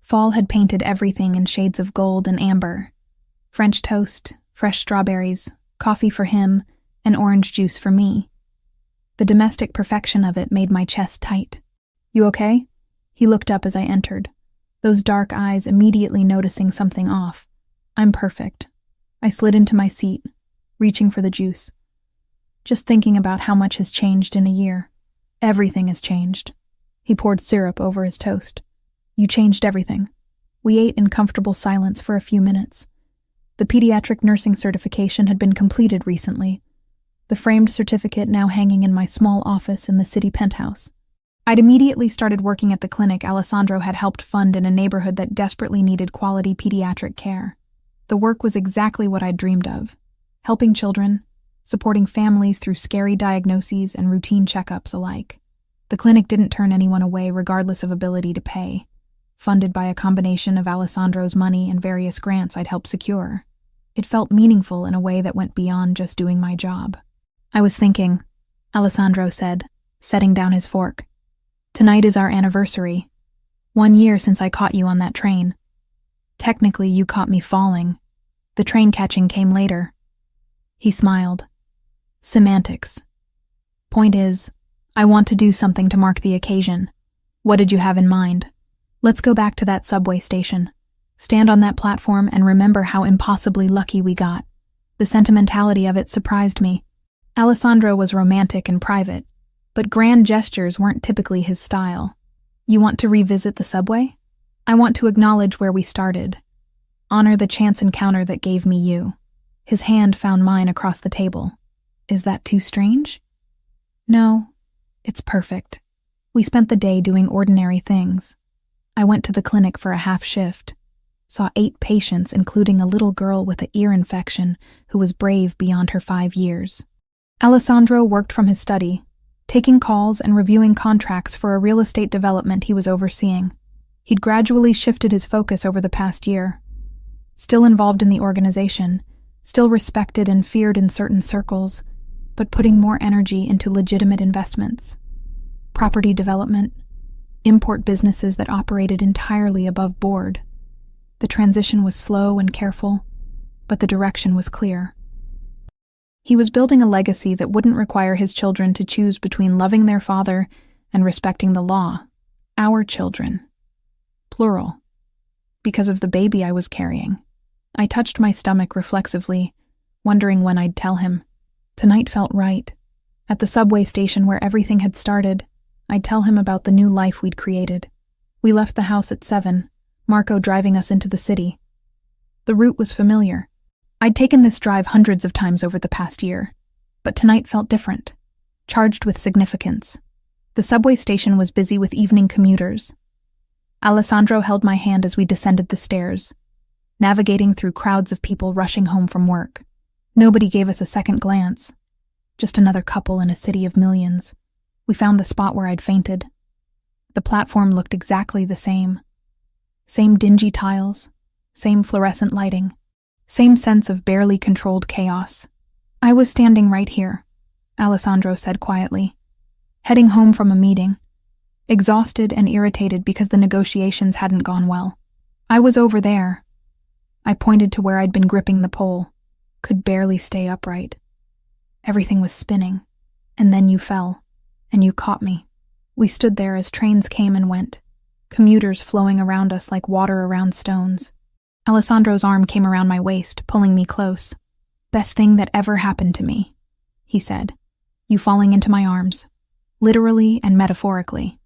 Fall had painted everything in shades of gold and amber. French toast, fresh strawberries, coffee for him, and orange juice for me. The domestic perfection of it made my chest tight. "You okay?" He looked up as I entered, those dark eyes immediately noticing something off. "I'm perfect." I slid into my seat, reaching for the juice. Just thinking about how much has changed in a year. Everything has changed. He poured syrup over his toast. "You changed everything." We ate in comfortable silence for a few minutes. The pediatric nursing certification had been completed recently, the framed certificate now hanging in my small office in the city penthouse. I'd immediately started working at the clinic Alessandro had helped fund in a neighborhood that desperately needed quality pediatric care. The work was exactly what I'd dreamed of, helping children, supporting families through scary diagnoses and routine checkups alike. The clinic didn't turn anyone away regardless of ability to pay, funded by a combination of Alessandro's money and various grants I'd helped secure. It felt meaningful in a way that went beyond just doing my job. "I was thinking," Alessandro said, setting down his fork. "Tonight is our anniversary. 1 year since I caught you on that train. Technically, you caught me falling. The train catching came later." He smiled. "Semantics. Point is, I want to do something to mark the occasion. What did you have in mind? Let's go back to that subway station. Stand on that platform and remember how impossibly lucky we got. The sentimentality of it surprised me. Alessandro was romantic and private, but grand gestures weren't typically his style. You want to revisit the subway? I want to acknowledge where we started. Honor the chance encounter that gave me you." His hand found mine across the table. "Is that too strange?" "No, it's perfect. We spent the day doing ordinary things. I went to the clinic for a half shift, saw 8 patients, including a little girl with an ear infection who was brave beyond her 5 years. Alessandro worked from his study, taking calls and reviewing contracts for a real estate development he was overseeing. He'd gradually shifted his focus over the past year. Still involved in the organization, still respected and feared in certain circles, but putting more energy into legitimate investments. Property development, import businesses that operated entirely above board. The transition was slow and careful, but the direction was clear. He was building a legacy that wouldn't require his children to choose between loving their father and respecting the law. Our children. Plural. Because of the baby I was carrying. I touched my stomach reflexively, wondering when I'd tell him. Tonight felt right. At the subway station where everything had started, I'd tell him about the new life we'd created. We left the house at 7, Marco driving us into the city. The route was familiar. I'd taken this drive hundreds of times over the past year, but tonight felt different, charged with significance. The subway station was busy with evening commuters. Alessandro held my hand as we descended the stairs, navigating through crowds of people rushing home from work. Nobody gave us a second glance. Just another couple in a city of millions. We found the spot where I'd fainted. The platform looked exactly the same. Same dingy tiles, same fluorescent lighting, same sense of barely controlled chaos. "I was standing right here," Alessandro said quietly, heading home from a meeting, exhausted and irritated because the negotiations hadn't gone well. "I was over there." I pointed to where I'd been gripping the pole, could barely stay upright. Everything was spinning, and then you fell, and you caught me. We stood there as trains came and went, commuters flowing around us like water around stones. Alessandro's arm came around my waist, pulling me close. "Best thing that ever happened to me," he said. "You falling into my arms. Literally and metaphorically.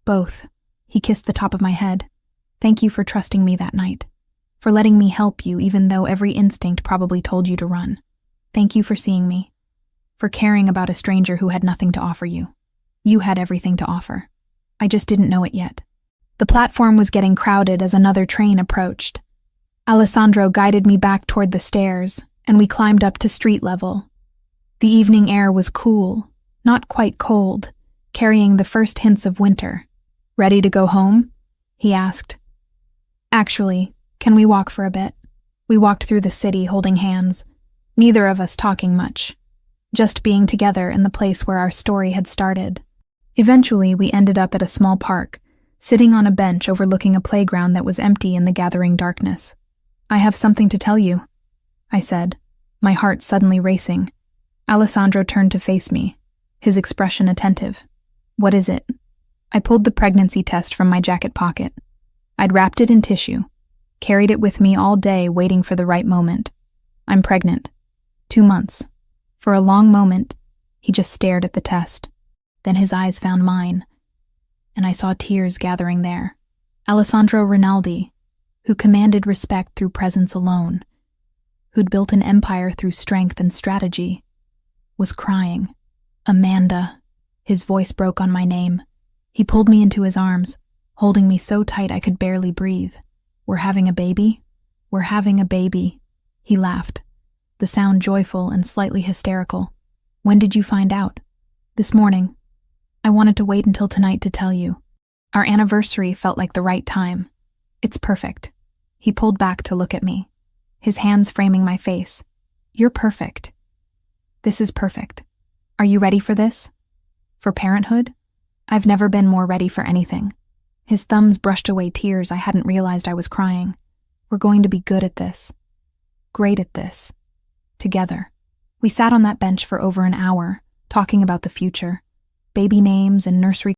Both." He kissed the top of my head. "Thank you for trusting me that night. For letting me help you even though every instinct probably told you to run. Thank you for seeing me. For caring about a stranger who had nothing to offer you. You had everything to offer. I just didn't know it yet." The platform was getting crowded as another train approached. Alessandro guided me back toward the stairs, and we climbed up to street level. The evening air was cool, not quite cold, carrying the first hints of winter. "Ready to go home?" he asked. "Actually, can we walk for a bit?" We walked through the city holding hands, neither of us talking much, just being together in the place where our story had started. Eventually, we ended up at a small park, sitting on a bench overlooking a playground that was empty in the gathering darkness. "I have something to tell you," I said, my heart suddenly racing. Alessandro turned to face me, his expression attentive. "What is it?" I pulled the pregnancy test from my jacket pocket. I'd wrapped it in tissue, carried it with me all day waiting for the right moment. "I'm pregnant. 2 months." For a long moment, he just stared at the test. Then his eyes found mine, and I saw tears gathering there. Alessandro Rinaldi, who commanded respect through presence alone, who'd built an empire through strength and strategy, was crying. "Amanda." His voice broke on my name. He pulled me into his arms, holding me so tight I could barely breathe. "We're having a baby? We're having a baby." He laughed, the sound joyful and slightly hysterical. "When did you find out?" "This morning. I wanted to wait until tonight to tell you. Our anniversary felt like the right time. It's perfect." He pulled back to look at me, his hands framing my face. "You're perfect. This is perfect. Are you ready for this? For parenthood? I've never been more ready for anything." His thumbs brushed away tears I hadn't realized I was crying. "We're going to be good at this. Great at this. Together." We sat on that bench for over an hour, talking about the future, baby names and nursery